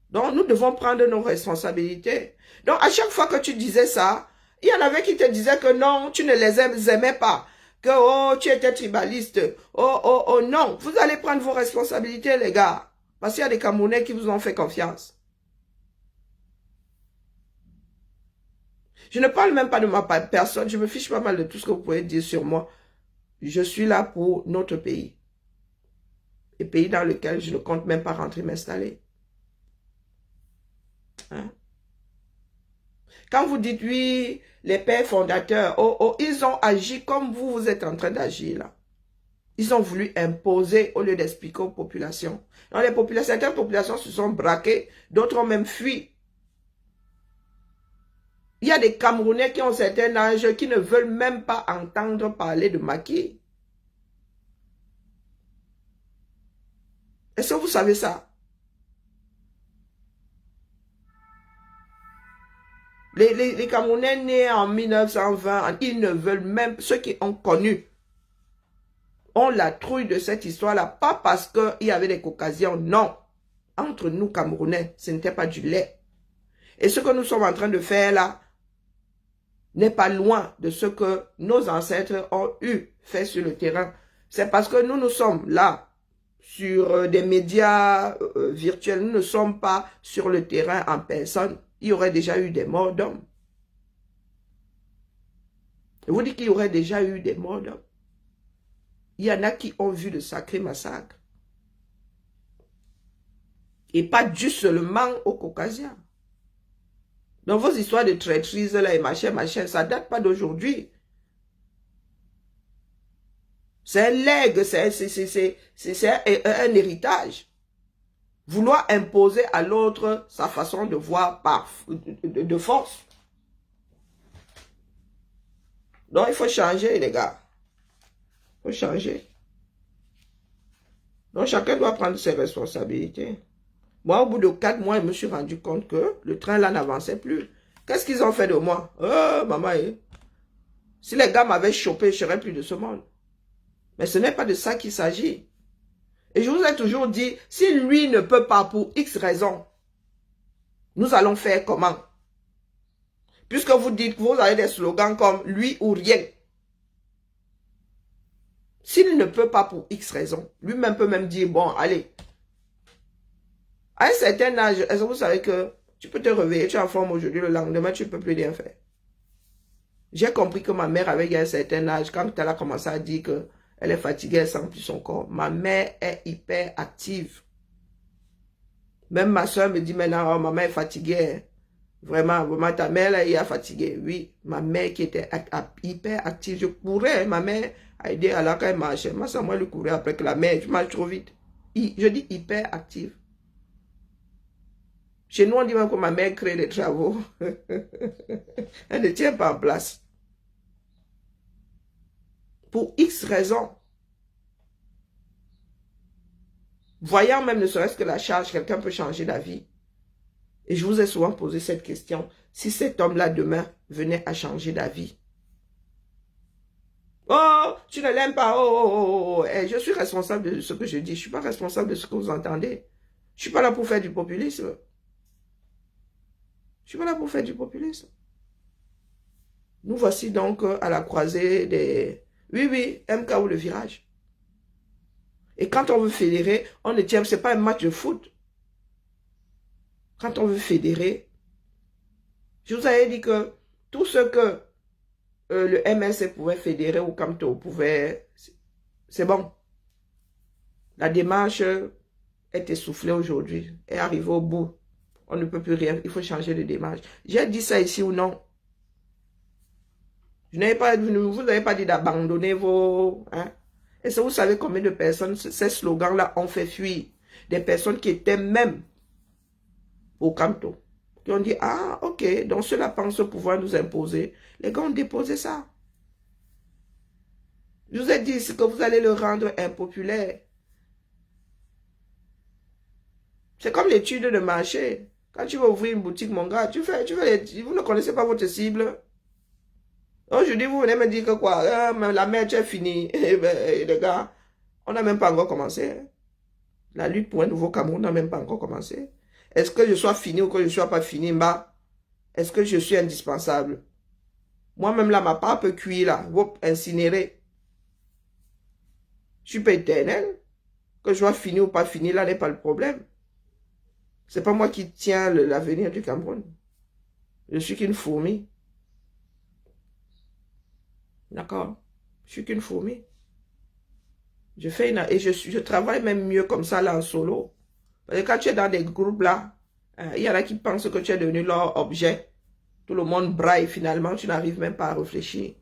A: Donc, nous devons prendre nos responsabilités. Donc, à chaque fois que tu disais ça, il y en avait qui te disaient que non, tu ne les aimais pas. Que, oh, tu étais tribaliste. Oh, non. Vous allez prendre vos responsabilités, les gars. Parce qu'il y a des Camerounais qui vous ont fait confiance. Je ne parle même pas de ma personne. Je me fiche pas mal de tout ce que vous pouvez dire sur moi. Je suis là pour notre pays. Et pays dans lequel je ne compte même pas rentrer m'installer. Hein? Quand vous dites, oui, les pères fondateurs, ils ont agi comme vous êtes en train d'agir là. Ils ont voulu imposer au lieu d'expliquer aux populations. Donc certaines populations se sont braquées, d'autres ont même fui. Il y a des Camerounais qui ont un certain âge qui ne veulent même pas entendre parler de maquis. Est-ce que vous savez ça? Les Camerounais nés en 1920, ils ne veulent même, ceux qui ont connu, ont la trouille de cette histoire-là, pas parce qu'il y avait des caucasiens, non. Entre nous, Camerounais, ce n'était pas du lait. Et ce que nous sommes en train de faire là, n'est pas loin de ce que nos ancêtres ont fait sur le terrain. C'est parce que nous sommes là, sur des médias virtuels, nous ne sommes pas sur le terrain en personne. Il y aurait déjà eu des morts d'hommes. Je vous dis qu'il y aurait déjà eu des morts d'hommes. Il y en a qui ont vu de sacrés massacres. Et pas dû seulement aux Caucasiens. Donc vos histoires de traîtrise là et machin, ça date pas d'aujourd'hui. C'est un legs, c'est un héritage. Vouloir imposer à l'autre sa façon de voir de force. Donc il faut changer les gars. Il faut changer. Donc chacun doit prendre ses responsabilités. Moi, au bout de 4 mois, je me suis rendu compte que le train là n'avançait plus. Qu'est-ce qu'ils ont fait de moi? Oh, maman, si les gars m'avaient chopé, je serais plus de ce monde. Mais ce n'est pas de ça qu'il s'agit. Et je vous ai toujours dit, si lui ne peut pas pour X raisons, nous allons faire comment? Puisque vous dites que vous avez des slogans comme lui ou rien. S'il ne peut pas pour X raisons, lui-même peut même dire, bon, allez. À un certain âge, est-ce que vous savez que tu peux te réveiller, tu es en forme aujourd'hui, le lendemain, tu ne peux plus rien faire. J'ai compris que ma mère avait un certain âge, quand elle a commencé à dire qu'elle est fatiguée, elle sent plus son corps. Ma mère est hyper active. Même ma soeur me dit maintenant, oh, maman est fatiguée. Vraiment, vraiment, ta mère, là, elle est fatiguée. Oui, ma mère qui était hyper active, je courais, ma mère a aidé à la quand elle marchait. Moi, ça, moi, je courais après que la mère, je marche trop vite. Je dis hyper active. Chez nous, on dit même que ma mère crée des travaux. Elle ne tient pas en place. Pour X raisons. Voyant même ne serait-ce que la charge, quelqu'un peut changer d'avis. Et je vous ai souvent posé cette question. Si cet homme-là demain venait à changer d'avis. Oh, tu ne l'aimes pas. Oh. Et je suis responsable de ce que je dis. Je ne suis pas responsable de ce que vous entendez. Je ne suis pas là pour faire du populisme. Je suis pas là pour faire du populisme. Nous voici donc à la croisée des... Oui, MK ou le virage. Et quand on veut fédérer, on ne tient... C'est pas un match de foot. Quand on veut fédérer, je vous avais dit que tout ce que le MSC pouvait fédérer ou Camto pouvait... C'est bon. La démarche est essoufflée aujourd'hui. Est arrivée au bout. On ne peut plus rien. Il faut changer de démarche. J'ai dit ça ici ou non? Vous n'avez pas dit d'abandonner vos... Hein? Et ça, vous savez combien de personnes, ces slogans-là ont fait fuir. Des personnes qui étaient même au Camto. Qui ont dit, ah, ok, donc cela pense pouvoir nous imposer. Les gars ont déposé ça. Je vous ai dit, c'est que vous allez le rendre impopulaire. C'est comme l'étude de marché. Quand tu vas ouvrir une boutique, mon gars, vous ne connaissez pas votre cible. Aujourd'hui, vous venez me dire que quoi, la merde est finie. Les gars, on n'a même pas encore commencé. La lutte pour un nouveau Cameroun n'a même pas encore commencé. Est-ce que je sois fini ou que je ne sois pas fini, est-ce que je suis indispensable? Moi-même, là, ma part peut cuire, là, incinérer. Je suis pas éternel. Que je sois fini ou pas fini, là, n'est pas le problème. C'est pas moi qui tiens l'avenir du Cameroun. Je suis qu'une fourmi. D'accord? Je suis qu'une fourmi. Je fais et je travaille même mieux comme ça là en solo. Parce que quand tu es dans des groupes là, il y en a qui pensent que tu es devenu leur objet. Tout le monde braille finalement, tu n'arrives même pas à réfléchir.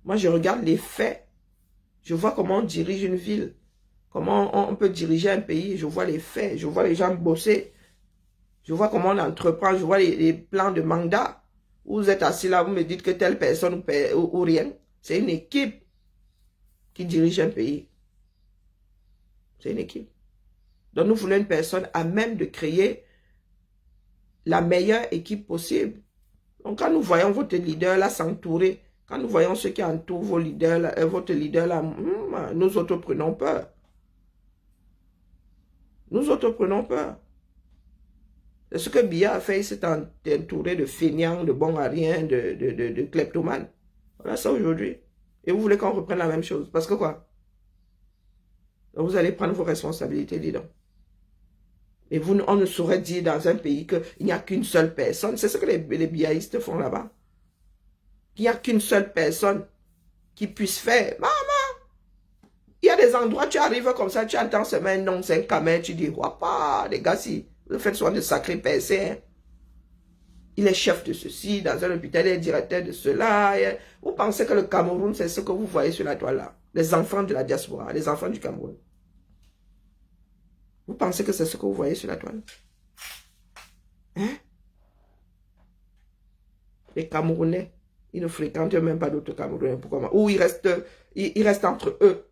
A: Moi, je regarde les faits. Je vois comment on dirige une ville. Comment on peut diriger un pays. Je vois les faits. Je vois les gens bosser. Je vois comment on entreprend, je vois les plans de mandat. Vous êtes assis là, vous me dites que telle personne ou rien. C'est une équipe qui dirige un pays. C'est une équipe. Donc nous voulons une personne à même de créer la meilleure équipe possible. Donc quand nous voyons votre leader là s'entourer, quand nous voyons ceux qui entourent vos leaders là, votre leader là, nous autres prenons peur. Nous autres prenons peur. C'est ce que Biya a fait, il s'est entouré de feignants, de bons à rien, de kleptomanes. Voilà ça aujourd'hui. Et vous voulez qu'on reprenne la même chose. Parce que quoi? Donc vous allez prendre vos responsabilités, dis donc. Et vous, on ne saurait dire dans un pays qu'il n'y a qu'une seule personne. C'est ce que les biaïstes font là-bas. Il n'y a qu'une seule personne qui puisse faire. Maman, il y a des endroits, tu arrives comme ça, tu entends ce même nom, c'est un camin, tu dis, pas, les gars, si vous faites soin de sacrés personnes. Hein. Il est chef de ceci, dans un hôpital, il est directeur de cela. Hein. Vous pensez que le Cameroun, c'est ce que vous voyez sur la toile là. Les enfants de la diaspora, les enfants du Cameroun. Vous pensez que c'est ce que vous voyez sur la toile? Hein? Les Camerounais, ils ne fréquentent même pas d'autres Camerounais. Pourquoi? Ou ils restent entre eux.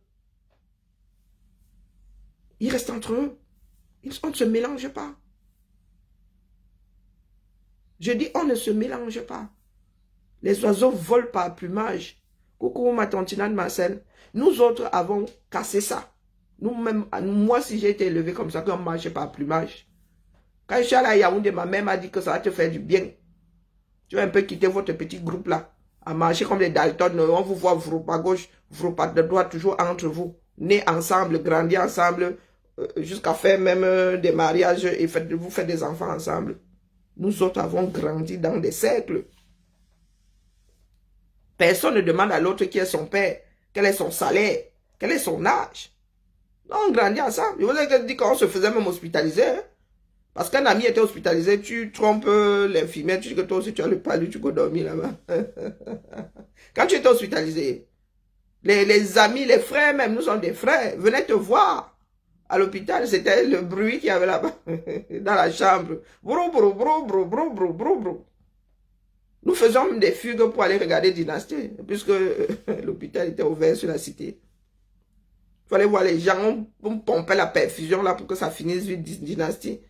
A: Ils restent entre eux. On ne se mélange pas. Je dis, on ne se mélange pas. Les oiseaux volent par plumage. Coucou ma tantinade Marcel. Nous autres avons cassé ça. Nous-mêmes, moi, si j'ai été élevé comme ça, qu'on ne marche pas à plumage. Quand je suis allé à Yaoundé, ma mère m'a dit que ça va te faire du bien. Tu vas un peu quitter votre petit groupe là, à marcher comme les Dalton. On vous voit vroup à gauche, vroup à droite, toujours entre vous. Nés ensemble, grandis ensemble, jusqu'à faire même des mariages et vous faites des enfants ensemble. Nous autres avons grandi dans des cercles. Personne ne demande à l'autre qui est son père, quel est son salaire, quel est son âge. Non, on grandit ensemble. Je vous ai dit qu'on se faisait même hospitaliser. Hein? Parce qu'un ami était hospitalisé, tu trompes l'infirmière, tu dis que toi aussi tu as le palu, tu peux dormir là-bas. Quand tu étais hospitalisé, les amis, les frères même, nous sommes des frères, venaient te voir à l'hôpital. C'était le bruit qu'il y avait là-bas, dans la chambre. Brou, brou, brou, brou, brou, brou, brou, brou. Nous faisions des fugues pour aller regarder Dynastie, puisque l'hôpital était ouvert sur la cité. Il fallait voir les gens, on pompait la perfusion là pour que ça finisse vite Dynastie.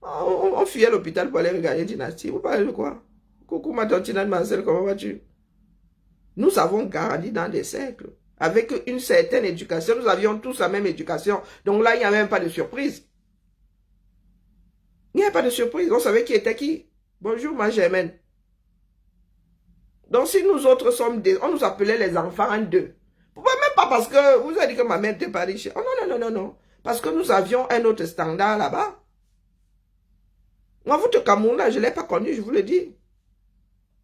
A: On fuyait l'hôpital pour aller regarder Dynastie. Vous parlez de quoi? Coucou ma tante Marcel, comment vas-tu? Nous avons grandi dans des cercles. Avec une certaine éducation, nous avions tous la même éducation. Donc là, il n'y a même pas de surprise. Il n'y a pas de surprise. On savait qui était qui. Bonjour ma Germaine. Donc si nous autres sommes on nous appelait les enfants en deux. Pourquoi même pas parce que vous avez dit que ma mère n'était pas riche. Oh non, non, non, non, non. Parce que nous avions un autre standard là-bas. Moi, votre Cameroun, là, je ne l'ai pas connu, je vous le dis.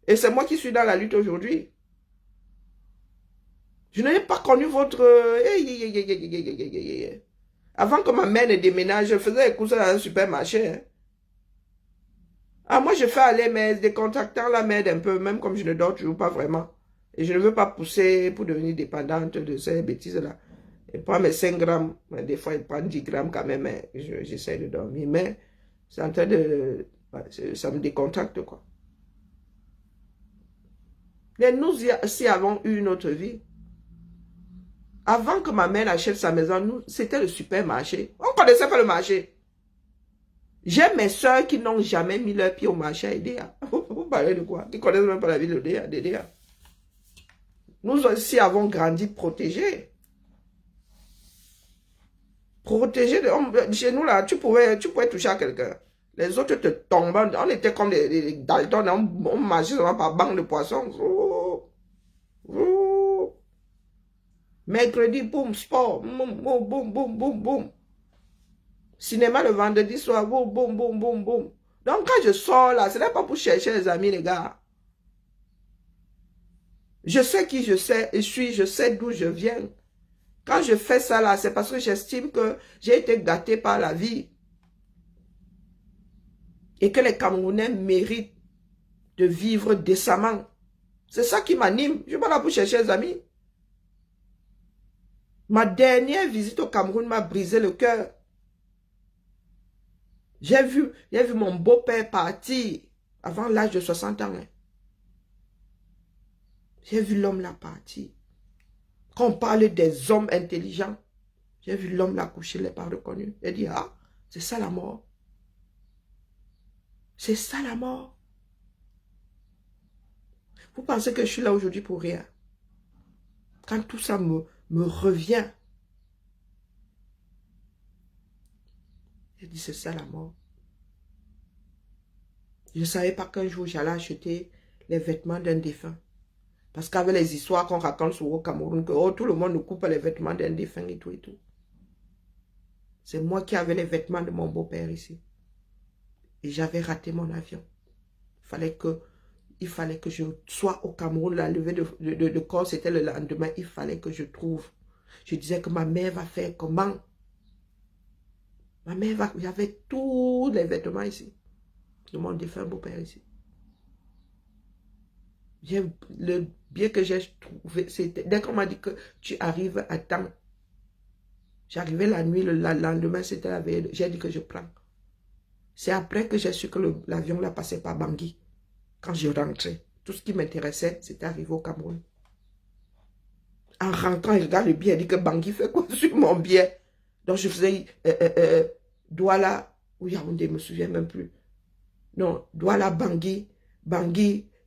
A: Et c'est moi qui suis dans la lutte aujourd'hui. Je n'ai pas connu votre... Avant que ma mère ne déménage, je faisais les courses dans un supermarché. Hein. Ah, moi, je fais aller mes décontractants, la m'aide un peu, même comme je ne dors toujours pas vraiment. Et je ne veux pas pousser pour devenir dépendante de ces bêtises-là. Elle prend mes 5 grammes, mais des fois, elle prend 10 grammes quand même. J'essaie de dormir, mais c'est en train de... Ça me décontracte, quoi. Mais nous aussi avons eu une autre vie. Avant que ma mère achète sa maison, c'était le supermarché. On ne connaissait pas le marché. J'ai mes soeurs qui n'ont jamais mis leur pied au marché à Edea. Vous parlez de quoi? Qui ne connaissent même pas la ville d'Edea. Nous aussi avons grandi protégés. Protégés. Chez nous, là, tu pouvais toucher à quelqu'un. Les autres te tombaient. On était comme des Dalton. On marchait seulement par banc de poissons. Mercredi, boum, sport. Boum, boum, boum, boum, boum, boum. Cinéma le vendredi soir. Boum, boum, boum, boum, boum. Donc, quand je sors là, ce n'est pas pour chercher les amis, les gars. Je sais qui je suis, je sais d'où je viens. Quand je fais ça là, c'est parce que j'estime que j'ai été gâté par la vie. Et que les Camerounais méritent de vivre décemment. C'est ça qui m'anime. Je ne suis pas là pour chercher les amis. Ma dernière visite au Cameroun m'a brisé le cœur. J'ai vu mon beau-père partir avant l'âge de 60 ans. Hein. J'ai vu l'homme là partir. Quand on parle des hommes intelligents, j'ai vu l'homme là coucher, je ne l'ai pas reconnu. J'ai dit, ah, c'est ça la mort. C'est ça la mort. Vous pensez que je suis là aujourd'hui pour rien? Quand tout ça me revient, j'ai dit, c'est ça la mort. Je ne savais pas qu'un jour j'allais acheter les vêtements d'un défunt. Parce qu'avec les histoires qu'on raconte sur au Cameroun, que oh, tout le monde nous coupe les vêtements d'un défunt et tout et tout. C'est moi qui avais les vêtements de mon beau-père ici. Et j'avais raté mon avion. Il fallait que je sois au Cameroun. La levée de corps, c'était le lendemain. Il fallait que je trouve. Je disais que ma mère va faire comment? Ma mère va... J'avais tous les vêtements ici. De mon défunt beau-père ici. Le bien que j'ai trouvé, c'était... Dès qu'on m'a dit que tu arrives à temps. J'arrivais la nuit, le lendemain, c'était la veille. J'ai dit que je prends. C'est après que j'ai su que l'avion là passait par Bangui. Quand je rentrais, tout ce qui m'intéressait, c'était arrivé au Cameroun. En rentrant, il regarde le billet, il dit que Bangui fait quoi sur mon billet? Donc je faisais Douala, ou Yaoundé, je ne me souviens même plus. Non, Douala, Bangui,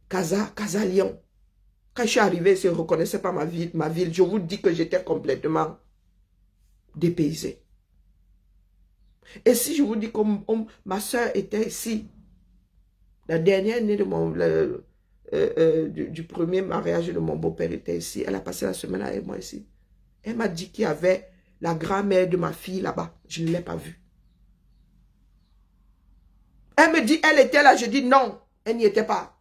A: Casa Lyon. Quand je suis arrivé, je ne reconnaissais pas ma ville. Je vous dis que j'étais complètement dépaysé. Et si je vous dis que ma soeur était ici, la dernière année de du premier mariage de mon beau-père était ici, elle a passé la semaine avec moi ici. Elle m'a dit qu'il y avait la grand-mère de ma fille là-bas. Je ne l'ai pas vue. Elle me dit, elle était là. Je dis non, elle n'y était pas.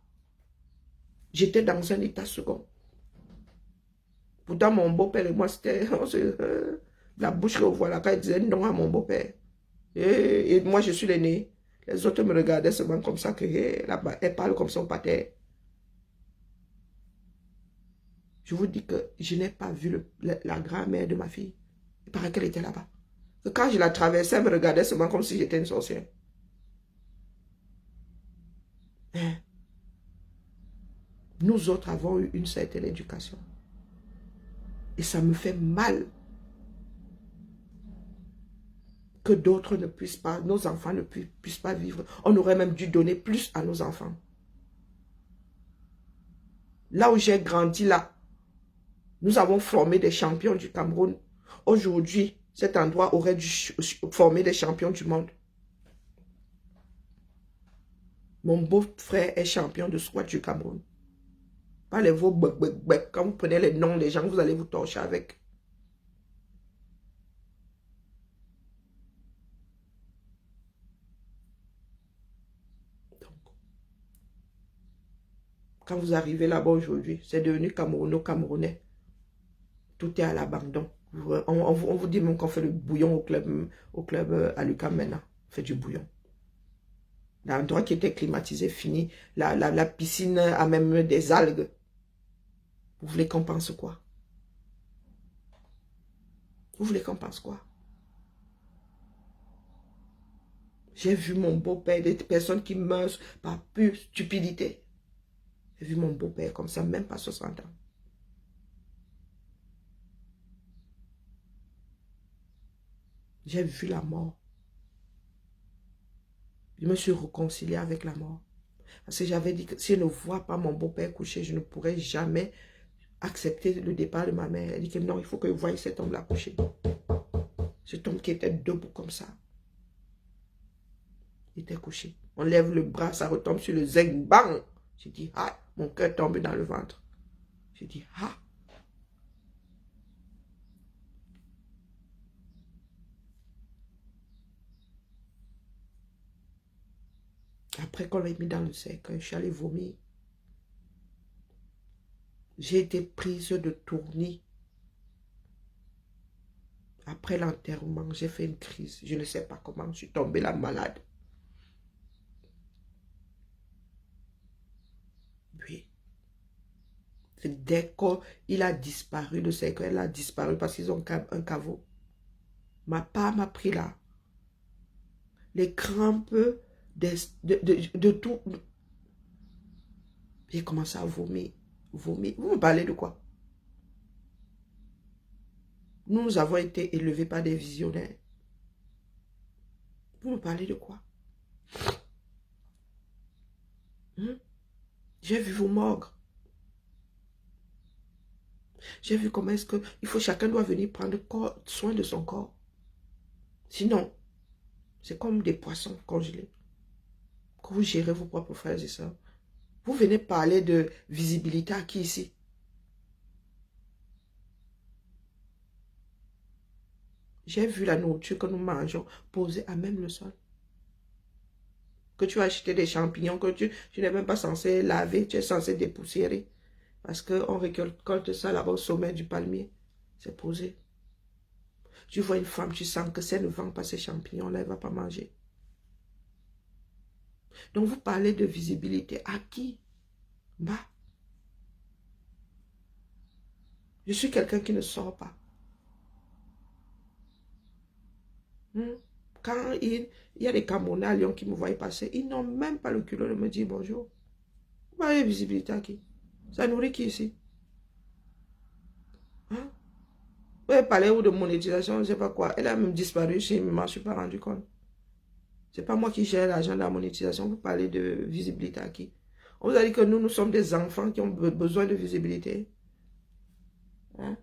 A: J'étais dans un état second. Pourtant, mon beau-père et moi, c'était la bouche que vous voyez là, quand elle disait non à mon beau-père. Et moi, je suis l'aîné. Les autres me regardaient seulement comme ça, que là-bas, elle parle comme son pater. Je vous dis que je n'ai pas vu la grand-mère de ma fille. Il paraît qu'elle était là-bas. Quand je la traversais, elle me regardait seulement comme si j'étais une sorcière. Hein? Nous autres avons eu une certaine éducation. Et ça me fait mal que d'autres ne puissent pas, nos enfants ne puissent pas vivre. On aurait même dû donner plus à nos enfants. Là où j'ai grandi, là, nous avons formé des champions du Cameroun. Aujourd'hui, cet endroit aurait dû former des champions du monde. Mon beau-frère est champion de squat du Cameroun. Parlez-vous, quand vous prenez les noms des gens, vous allez vous torcher avec. Donc, quand vous arrivez là-bas aujourd'hui, c'est devenu Camerounais. Tout est à l'abandon. On vous dit même qu'on fait le bouillon au club à Lucas maintenant. On fait du bouillon. L'endroit qui était climatisé, fini. La piscine a même des algues. Vous voulez qu'on pense quoi? Vous voulez qu'on pense quoi? J'ai vu mon beau-père, des personnes qui meurent par pure stupidité. J'ai vu mon beau-père comme ça, même pas 60 ans. J'ai vu la mort. Je me suis réconciliée avec la mort. Parce que j'avais dit que si je ne vois pas mon beau-père coucher, je ne pourrais jamais accepter le départ de ma mère. Elle dit que non, il faut que je voie cet homme-là coucher. Cet homme qui était debout comme ça. Il était couché. On lève le bras, ça retombe sur le zinc, bang! J'ai dit, ah, mon cœur tombe dans le ventre. J'ai dit, ah. Après qu'on l'a mis dans le cercueil, je suis allée vomir. J'ai été prise de tournis. Après l'enterrement, j'ai fait une crise. Je ne sais pas comment, je suis tombée là malade. Oui. Dès qu'il a disparu, le cercueil a disparu parce qu'ils ont un caveau. Ma part m'a pris là. les crampes, de tout. J'ai commencé à vomir. Vomir. Vous me parlez de quoi? Nous avons été élevés par des visionnaires. Vous me parlez de quoi? J'ai vu vos morgues. J'ai vu comment est-ce que chacun doit venir prendre soin de son corps. Sinon, c'est comme des poissons congelés. Que vous gérez vos propres frères et sœurs. Vous venez parler de visibilité à qui ici? J'ai vu la nourriture que nous mangeons posée à même le sol. Que tu as acheté des champignons que tu n'es même pas censé laver, tu es censé dépoussiérer. Parce qu'on récolte ça là-bas au sommet du palmier. C'est posé. Tu vois une femme, tu sens que si elle ne vend pas ces champignons-là, elle ne va pas manger. Donc vous parlez de visibilité. À qui? Bah. Je suis quelqu'un qui ne sort pas. Quand il y a des Camerounais à Lyon qui me voient passer, ils n'ont même pas le culot de me dire bonjour. Vous parlez de visibilité à qui? Ça nourrit qui ici? Hein? Vous avez parlé de monétisation, je ne sais pas quoi. Elle a même disparu chez moi, je ne me suis pas rendu compte. Ce n'est pas moi qui gère l'argent de la monétisation. Vous parlez de visibilité à qui? On vous a dit que nous sommes des enfants qui ont besoin de visibilité. Hein?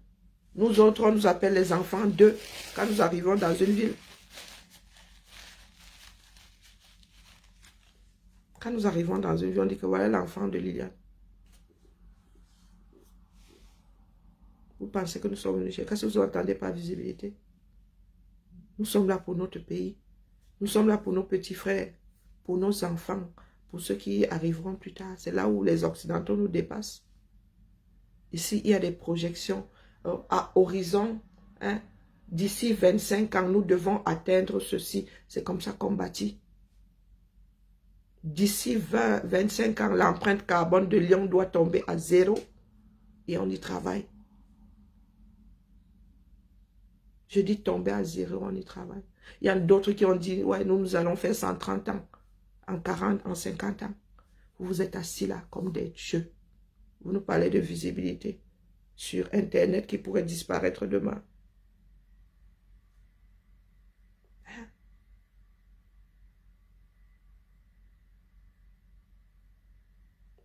A: Nous autres, on nous appelle les enfants d'eux quand nous arrivons dans une ville. Quand nous arrivons dans une ville, on dit que voilà l'enfant de Liliane. Vous pensez que nous sommes venus chez... Qu'est-ce que vous entendez par visibilité? Nous sommes là pour notre pays. Nous sommes là pour nos petits frères, pour nos enfants, pour ceux qui arriveront plus tard. C'est là où les Occidentaux nous dépassent. Ici, il y a des projections à horizon. Hein? D'ici 25 ans, nous devons atteindre ceci. C'est comme ça qu'on bâtit. D'ici 25 ans, l'empreinte carbone de Lyon doit tomber à 0 et on y travaille. Je dis tomber à 0, on y travaille. Il y a d'autres qui ont dit, ouais, nous allons faire 130 ans, en 40, en 50 ans. Vous êtes assis là comme des dieux. Vous nous parlez de visibilité sur Internet qui pourrait disparaître demain. Hein?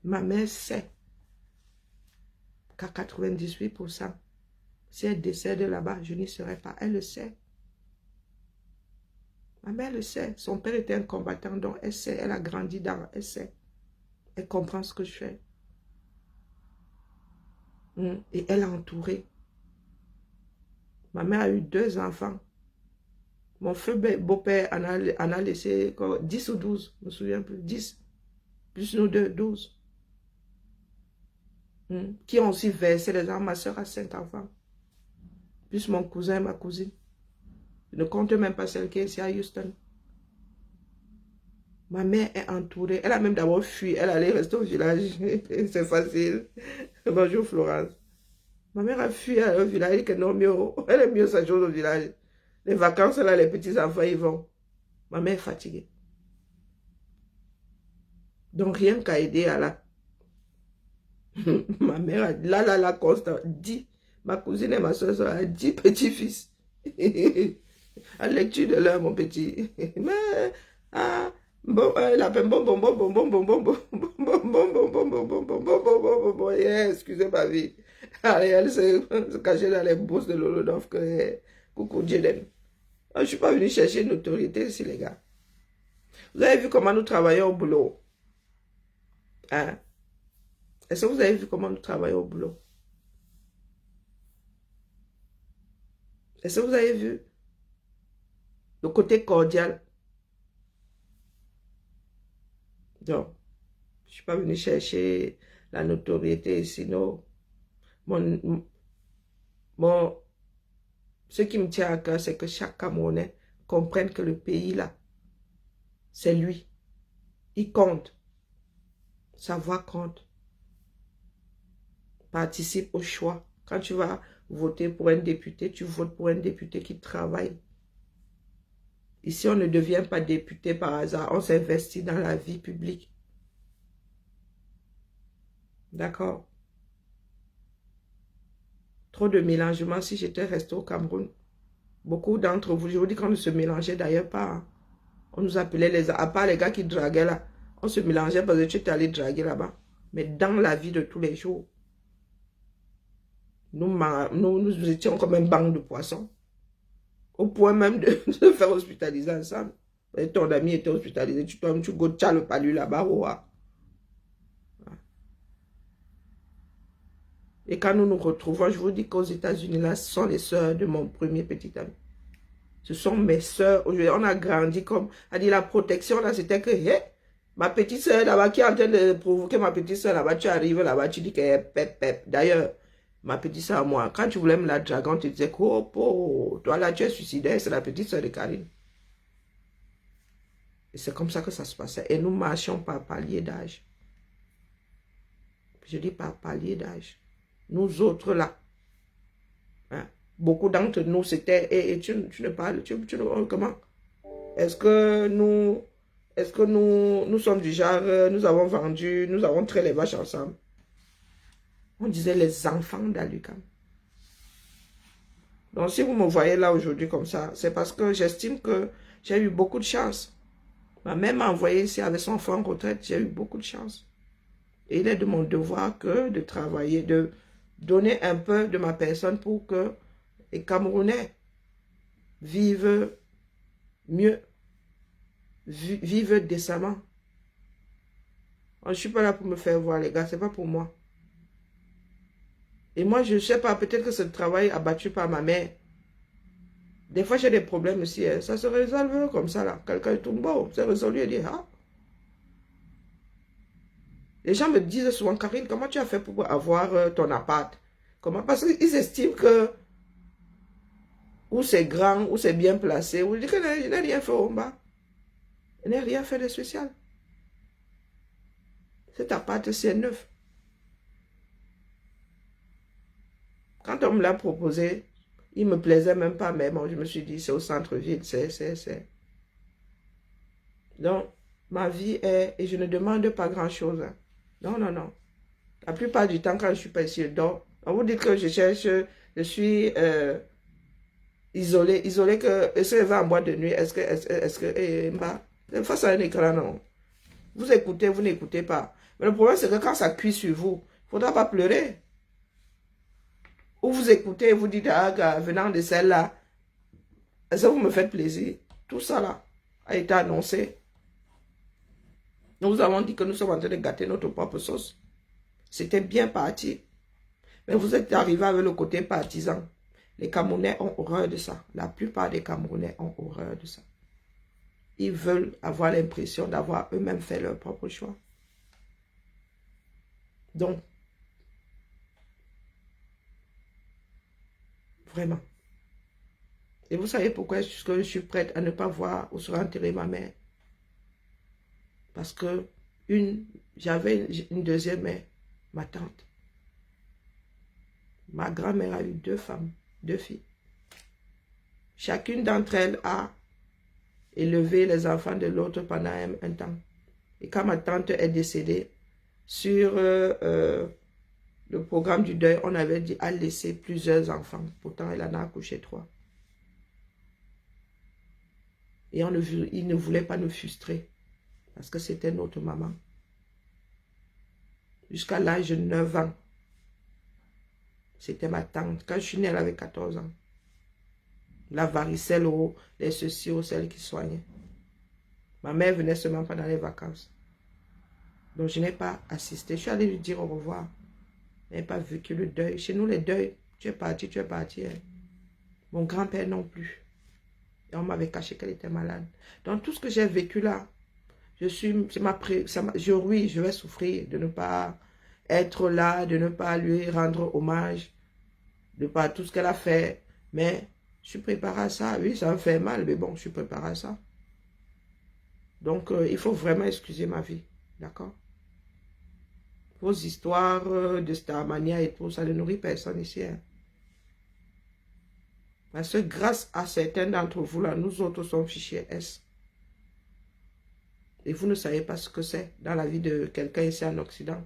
A: Ma mère sait qu'à 98%, si elle décède là-bas, je n'y serai pas. Elle le sait. Ma mère le sait. Son père était un combattant, donc elle sait. Elle a grandi dans... Elle sait. Elle comprend ce que je fais. Et elle a entouré. Ma mère a eu 2 enfants. Mon feu beau-père en a laissé 10 ou 12. Je ne me souviens plus. 10. Plus nous 2, 12. Qui ont aussi versé les armes. Ma soeur a 5 enfants. Plus mon cousin et ma cousine. Je ne compte même pas celle qui est ici à Houston. Ma mère est entourée. Elle a même d'abord fui. Elle allait rester au village. C'est facile. Bonjour Florence. Ma mère a fui au village. Elle dit que non, mieux. Elle est mieux sa chose au village. Les vacances, là, les petits-enfants, ils vont. Ma mère est fatiguée. Donc, rien qu'à aider à la... Ma mère a là, constant. 10. Ma cousine et ma soeur a 10 petits-fils. À lecture de l'heure, mon petit. Mais, bon, il appelle bon, excusez ma vie. Allez, elle se cachait dans les bourses de l'Olodov que coucou Jeden. Je ne suis pas venu chercher une notoriété ici, les gars. Vous avez vu comment nous travaillons au boulot? Hein? Est-ce que vous avez vu comment nous travaillons au boulot? Est-ce que vous avez vu le côté cordial? Donc, je ne suis pas venu chercher la notoriété, sinon, ce qui me tient à cœur, c'est que chaque Camerounais comprenne que le pays là, c'est lui. Il compte. Sa voix compte. Participe au choix. Quand tu vas voter pour un député, tu votes pour un député qui travaille. Ici, on ne devient pas député par hasard. On s'investit dans la vie publique. D'accord? Trop de mélangement. Si j'étais resté au Cameroun, beaucoup d'entre vous, je vous dis qu'on ne se mélangeait d'ailleurs pas. Hein. On nous appelait les... À part les gars qui draguaient là. On se mélangeait parce que tu étais allé draguer là-bas. Mais dans la vie de tous les jours, nous étions comme un banc de poissons. Au point même de se faire hospitaliser ensemble. Et ton ami était hospitalisé. Tu as le palu là-bas. Et quand nous nous retrouvons, je vous dis qu'aux États-Unis, là, ce sont les sœurs de mon premier petit ami. Ce sont mes sœurs. On a grandi comme... A dit la protection, là, c'était que... Hey, ma petite sœur là-bas qui est en train de provoquer ma petite sœur là-bas, tu arrives là-bas, tu dis que pep, pep. D'ailleurs, ma petite sœur, moi, quand tu voulais me la draguer, on te disait que, oh, toi là, tu es suicidaire, c'est la petite sœur de Karine. Et c'est comme ça que ça se passait. Et nous marchions par palier d'âge. Je dis par palier d'âge. Nous autres là, hein, beaucoup d'entre nous, c'était, et tu ne parles, comment? Est-ce que nous sommes du genre, nous avons vendu, nous avons trait les vaches ensemble? On disait les enfants d'Alucam. Donc si vous me voyez là aujourd'hui comme ça, c'est parce que j'estime que j'ai eu beaucoup de chance. Ma mère m'a envoyé ici avec son enfant en retraite, j'ai eu beaucoup de chance. Et il est de mon devoir que de travailler, de donner un peu de ma personne pour que les Camerounais vivent mieux, vivent décemment. Je ne suis pas là pour me faire voir, les gars, ce n'est pas pour moi. Et moi, je ne sais pas, peut-être que ce travail abattu par ma mère. Des fois, j'ai des problèmes aussi. Hein. Ça se résolve comme ça, là. Quelqu'un tombe bon, c'est résolu et dit, ah. Les gens me disent souvent, Karine, comment tu as fait pour avoir ton appart? Comment? Parce qu'ils estiment que ou c'est grand, ou c'est bien placé, ou je dis que je n'ai rien fait au bas. Je n'ai rien fait de spécial. Cet appart, c'est neuf. Quand on me l'a proposé, il ne me plaisait même pas, mais bon, je me suis dit, c'est au centre-ville, c'est. Donc, ma vie est, et je ne demande pas grand-chose. Hein. Non, non, non. La plupart du temps, quand je ne suis pas ici, je dors. On vous dit que je cherche, je suis isolé que, est-ce qu'elle va en boîte de nuit, est-ce que, face à un écran, non. Vous écoutez, vous n'écoutez pas. Mais le problème, c'est que quand ça cuit sur vous, il ne faudra pas pleurer. Ou vous écoutez et vous dites, ah, venant de celle-là, est-ce que vous me faites plaisir? Tout ça, là, a été annoncé. Nous avons dit que nous sommes en train de gâter notre propre sauce. C'était bien parti. Mais vous êtes arrivé avec le côté partisan. Les Camerounais ont horreur de ça. La plupart des Camerounais ont horreur de ça. Ils veulent avoir l'impression d'avoir eux-mêmes fait leur propre choix. Donc, vraiment. Et vous savez pourquoi je suis prête à ne pas voir où sera enterrée ma mère? Parce que j'avais une deuxième mère, ma tante. Ma grand-mère a eu 2 femmes, 2 filles. Chacune d'entre elles a élevé les enfants de l'autre pendant un temps. Et quand ma tante est décédée, sur le programme du deuil, on avait dit à laisser plusieurs enfants. Pourtant, elle en a accouché 3. Et il ne voulait pas nous frustrer. Parce que c'était notre maman. Jusqu'à l'âge de 9 ans. C'était ma tante. Quand je suis née, elle avait 14 ans. La varicelle, les ceci, celle qui soignait. Ma mère venait seulement pendant les vacances. Donc je n'ai pas assisté. Je suis allée lui dire au revoir. Je n'ai pas vécu le deuil. Chez nous, les deuils, tu es parti, tu es parti. Hein. Mon grand-père non plus. Et on m'avait caché qu'elle était malade. Donc tout ce que j'ai vécu là, oui, je vais souffrir de ne pas être là, de ne pas lui rendre hommage, de pas tout ce qu'elle a fait. Mais je suis préparée à ça. Oui, ça me fait mal, mais bon, je suis préparée à ça. Donc, il faut vraiment excuser ma vie. D'accord? Vos histoires de Starmania et tout, ça ne nourrit personne ici. Hein. Parce que grâce à certains d'entre vous, là, nous autres sommes fichiers S. Et vous ne savez pas ce que c'est dans la vie de quelqu'un ici en Occident.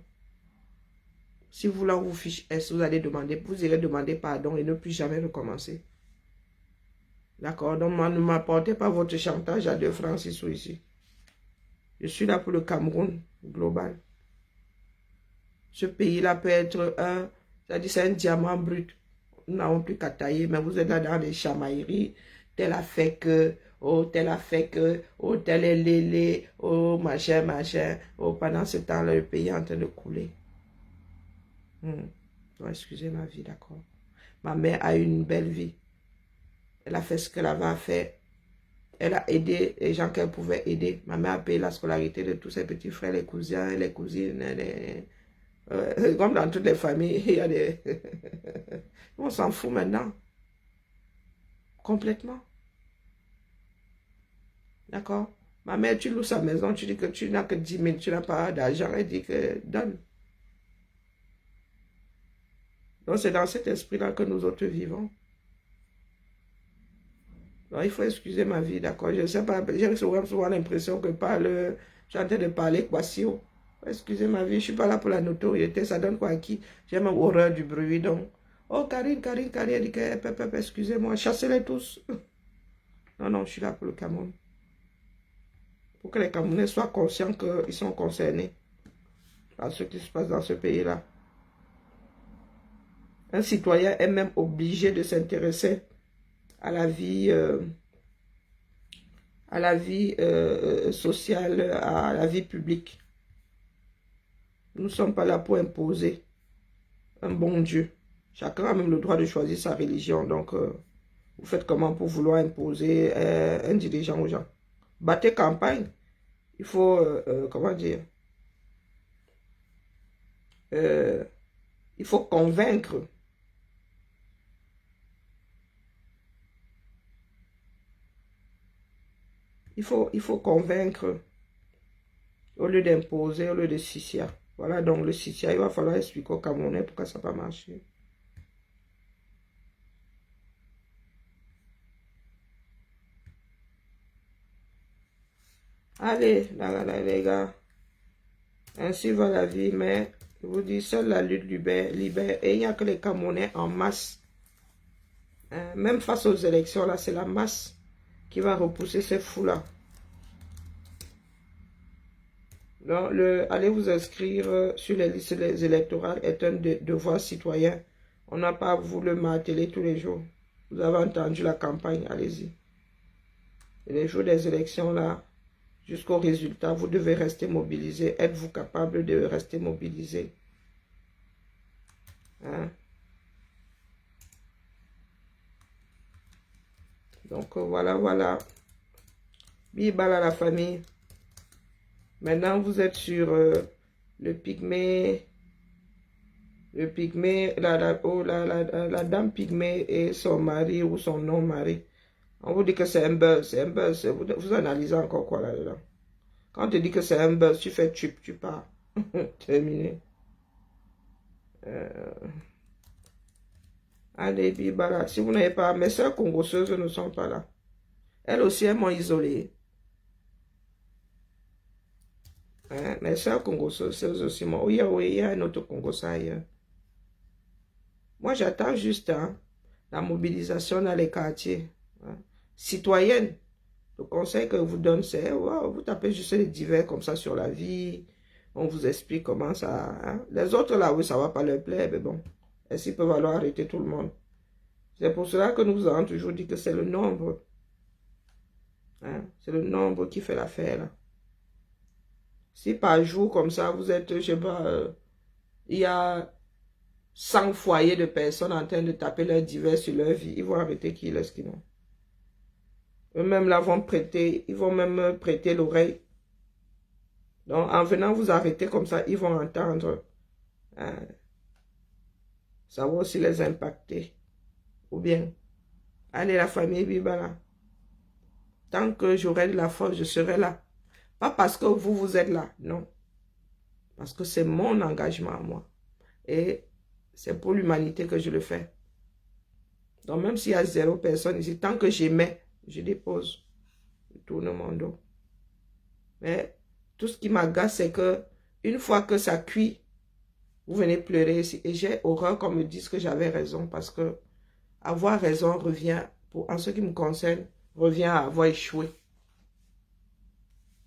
A: Si vous, là, vous fiche S, vous allez demander, vous irez demander pardon et ne plus jamais recommencer. D'accord? Donc, ne m'apportez pas votre chantage à 2 francs 6 sous ici. Je suis là pour le Cameroun global. Ce pays-là peut être c'est un diamant brut. Nous n'avons plus qu'à tailler, mais vous êtes là dans les chamailleries. Tel a fait que, oh, tel a fait que, oh, tel est lélé, oh, machin, machin. Oh, pendant ce temps-là, le pays est en train de couler. Donc, excusez ma vie, d'accord. Ma mère a eu une belle vie. Elle a fait ce qu'elle avait à faire. Elle a aidé les gens qu'elle pouvait aider. Ma mère a payé la scolarité de tous ses petits frères, les cousins, les cousines. Comme dans toutes les familles, il y a des... On s'en fout maintenant. Complètement. D'accord? Ma mère, tu loues sa maison, tu dis que tu n'as que 10 000, tu n'as pas d'argent. Elle dit que donne. Donc c'est dans cet esprit-là que nous autres vivons. Donc il faut excuser ma vie, d'accord? Je ne sais pas, j'ai souvent l'impression que je suis en train de parler équation. Excusez ma vie, je ne suis pas là pour la notoriété, ça donne quoi à qui? J'ai même horreur du bruit, donc. Oh, Karine, elle dit que, excusez-moi, chassez-les tous. Non, non, je suis là pour le Cameroun. Pour que les Camerounais soient conscients qu'ils sont concernés par ce qui se passe dans ce pays-là. Un citoyen est même obligé de s'intéresser à la vie sociale, à la vie publique. Nous ne sommes pas là pour imposer un bon Dieu. Chacun a même le droit de choisir sa religion. Donc, vous faites comment pour vouloir imposer un dirigeant aux gens? Battez campagne. Il faut, comment dire, il faut convaincre. Il faut convaincre au lieu d'imposer, au lieu de sicia. Voilà, donc le sicia, il va falloir expliquer aux Camerounais pourquoi ça n'a pas marché. Allez, là, les gars. Ainsi va la vie, mais je vous dis, seule la lutte libère. Et il n'y a que les Camerounais en masse. Même face aux élections, là, c'est la masse qui va repousser ces fous-là. Donc, allez vous inscrire sur les listes électorales est un devoir citoyen. On n'a pas à vous le marteler tous les jours. Vous avez entendu la campagne, allez-y. Et les jours des élections, là, jusqu'au résultat, vous devez rester mobilisé. Êtes-vous capable de rester mobilisé? Hein? Donc, voilà. Bibala la famille. Maintenant, vous êtes sur le pygmée, la dame pygmée et son mari ou son non-mari. On vous dit que c'est un buzz, vous analysez encore quoi là-dedans. Quand on te dit que c'est un buzz, tu fais chip, tu pars. Terminé. Allez, bibala. Si vous n'avez pas, mes soeurs congolaises ne sont pas là. Elles aussi, elles m'ont isolé. Hein? Mes soeurs congolaises aussi m'ont. Oui, il y a un autre Congolais ailleurs. Moi, j'attends juste la mobilisation dans les quartiers. Hein? Citoyenne. Le conseil que je vous donne, c'est vous tapez juste les divers comme ça sur la vie. On vous explique comment ça... Hein? Les autres là, oui, ça ne va pas leur plaire, mais bon. Est-ce qu'ils peuvent alors arrêter tout le monde? C'est pour cela que nous vous avons toujours dit que c'est le nombre. Hein? C'est le nombre qui fait l'affaire. Si par jour, comme ça, vous êtes, je sais pas, il y a 100 foyers de personnes en train de taper leurs divers sur leur vie, ils vont arrêter qui est-ce qu'ils n'ont. Eux-mêmes là vont prêter, ils vont même prêter l'oreille. Donc, en venant vous arrêter comme ça, ils vont entendre. Ça va aussi les impacter. Ou bien, allez la famille Bibala. Tant que j'aurai de la force, je serai là. Pas parce que vous êtes là, non. Parce que c'est mon engagement à moi. Et c'est pour l'humanité que je le fais. Donc, même s'il y a 0 personne ici, tant que j'aimais, je dépose. Je tourne mon dos. Mais tout ce qui m'agace, c'est que une fois que ça cuit, vous venez pleurer ici. Et j'ai horreur qu'on me dise que j'avais raison parce que avoir raison revient, en ce qui me concerne, revient à avoir échoué.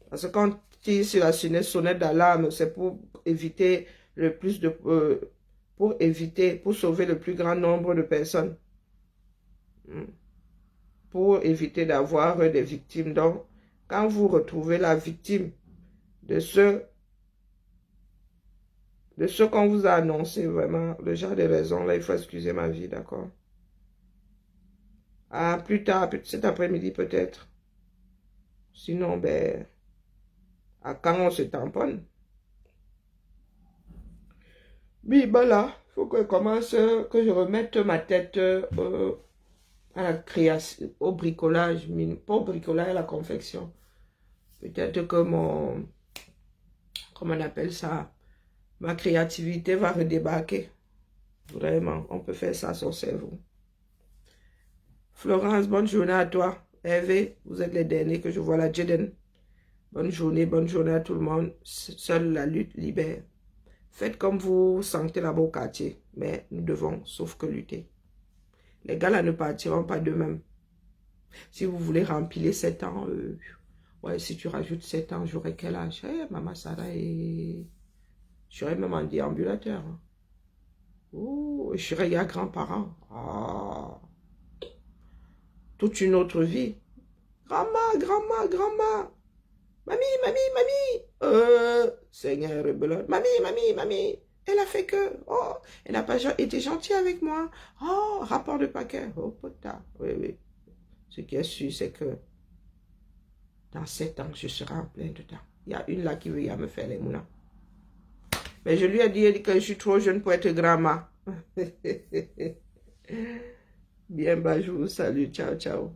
A: Parce que quand on tire sur la sonnette d'alarme, c'est pour éviter le plus de... pour sauver le plus grand nombre de personnes. Pour éviter d'avoir des victimes. Donc, quand vous retrouvez la victime de ce qu'on vous a annoncé, vraiment, le genre de raison, là, il faut excuser ma vie, d'accord? Ah, plus tard, cet après-midi peut-être. Sinon, ben, à quand on se tamponne? Oui, ben là, il faut que je commence, que je remette ma tête à la création, au bricolage, pas au bricolage, à la confection. Peut-être que comment on appelle ça, ma créativité va redébarquer. Vraiment, on peut faire ça sur cerveau. Florence, bonne journée à toi. Hervé, vous êtes les derniers que je vois là. Jaden, bonne journée à tout le monde. Seule la lutte libère. Faites comme vous sentez là-bas au quartier, mais nous devons, sauf que lutter. Les gars là ne partiront pas d'eux-mêmes. Si vous voulez remplir 7 ans, ouais, si tu rajoutes 7 ans, j'aurai quel âge? Maman Sarah et... Je serai même en déambulateur. Hein. Oh, je serai grands-parents. Ah. Toute une autre vie. Grand-mère. Mamie. Seigneur rebelle. Mamie. Elle a fait que. Oh, elle n'a pas été gentille avec moi. Oh, rapport de paquet. Oh, putain. Oui. Ce qui est sûr, c'est que dans 7 ans, je serai en plein dedans. Il y a une là qui veut me faire les moulins. Mais je lui ai dit que je suis trop jeune pour être grand-mère. Bien, bah, je vous salue. Ciao.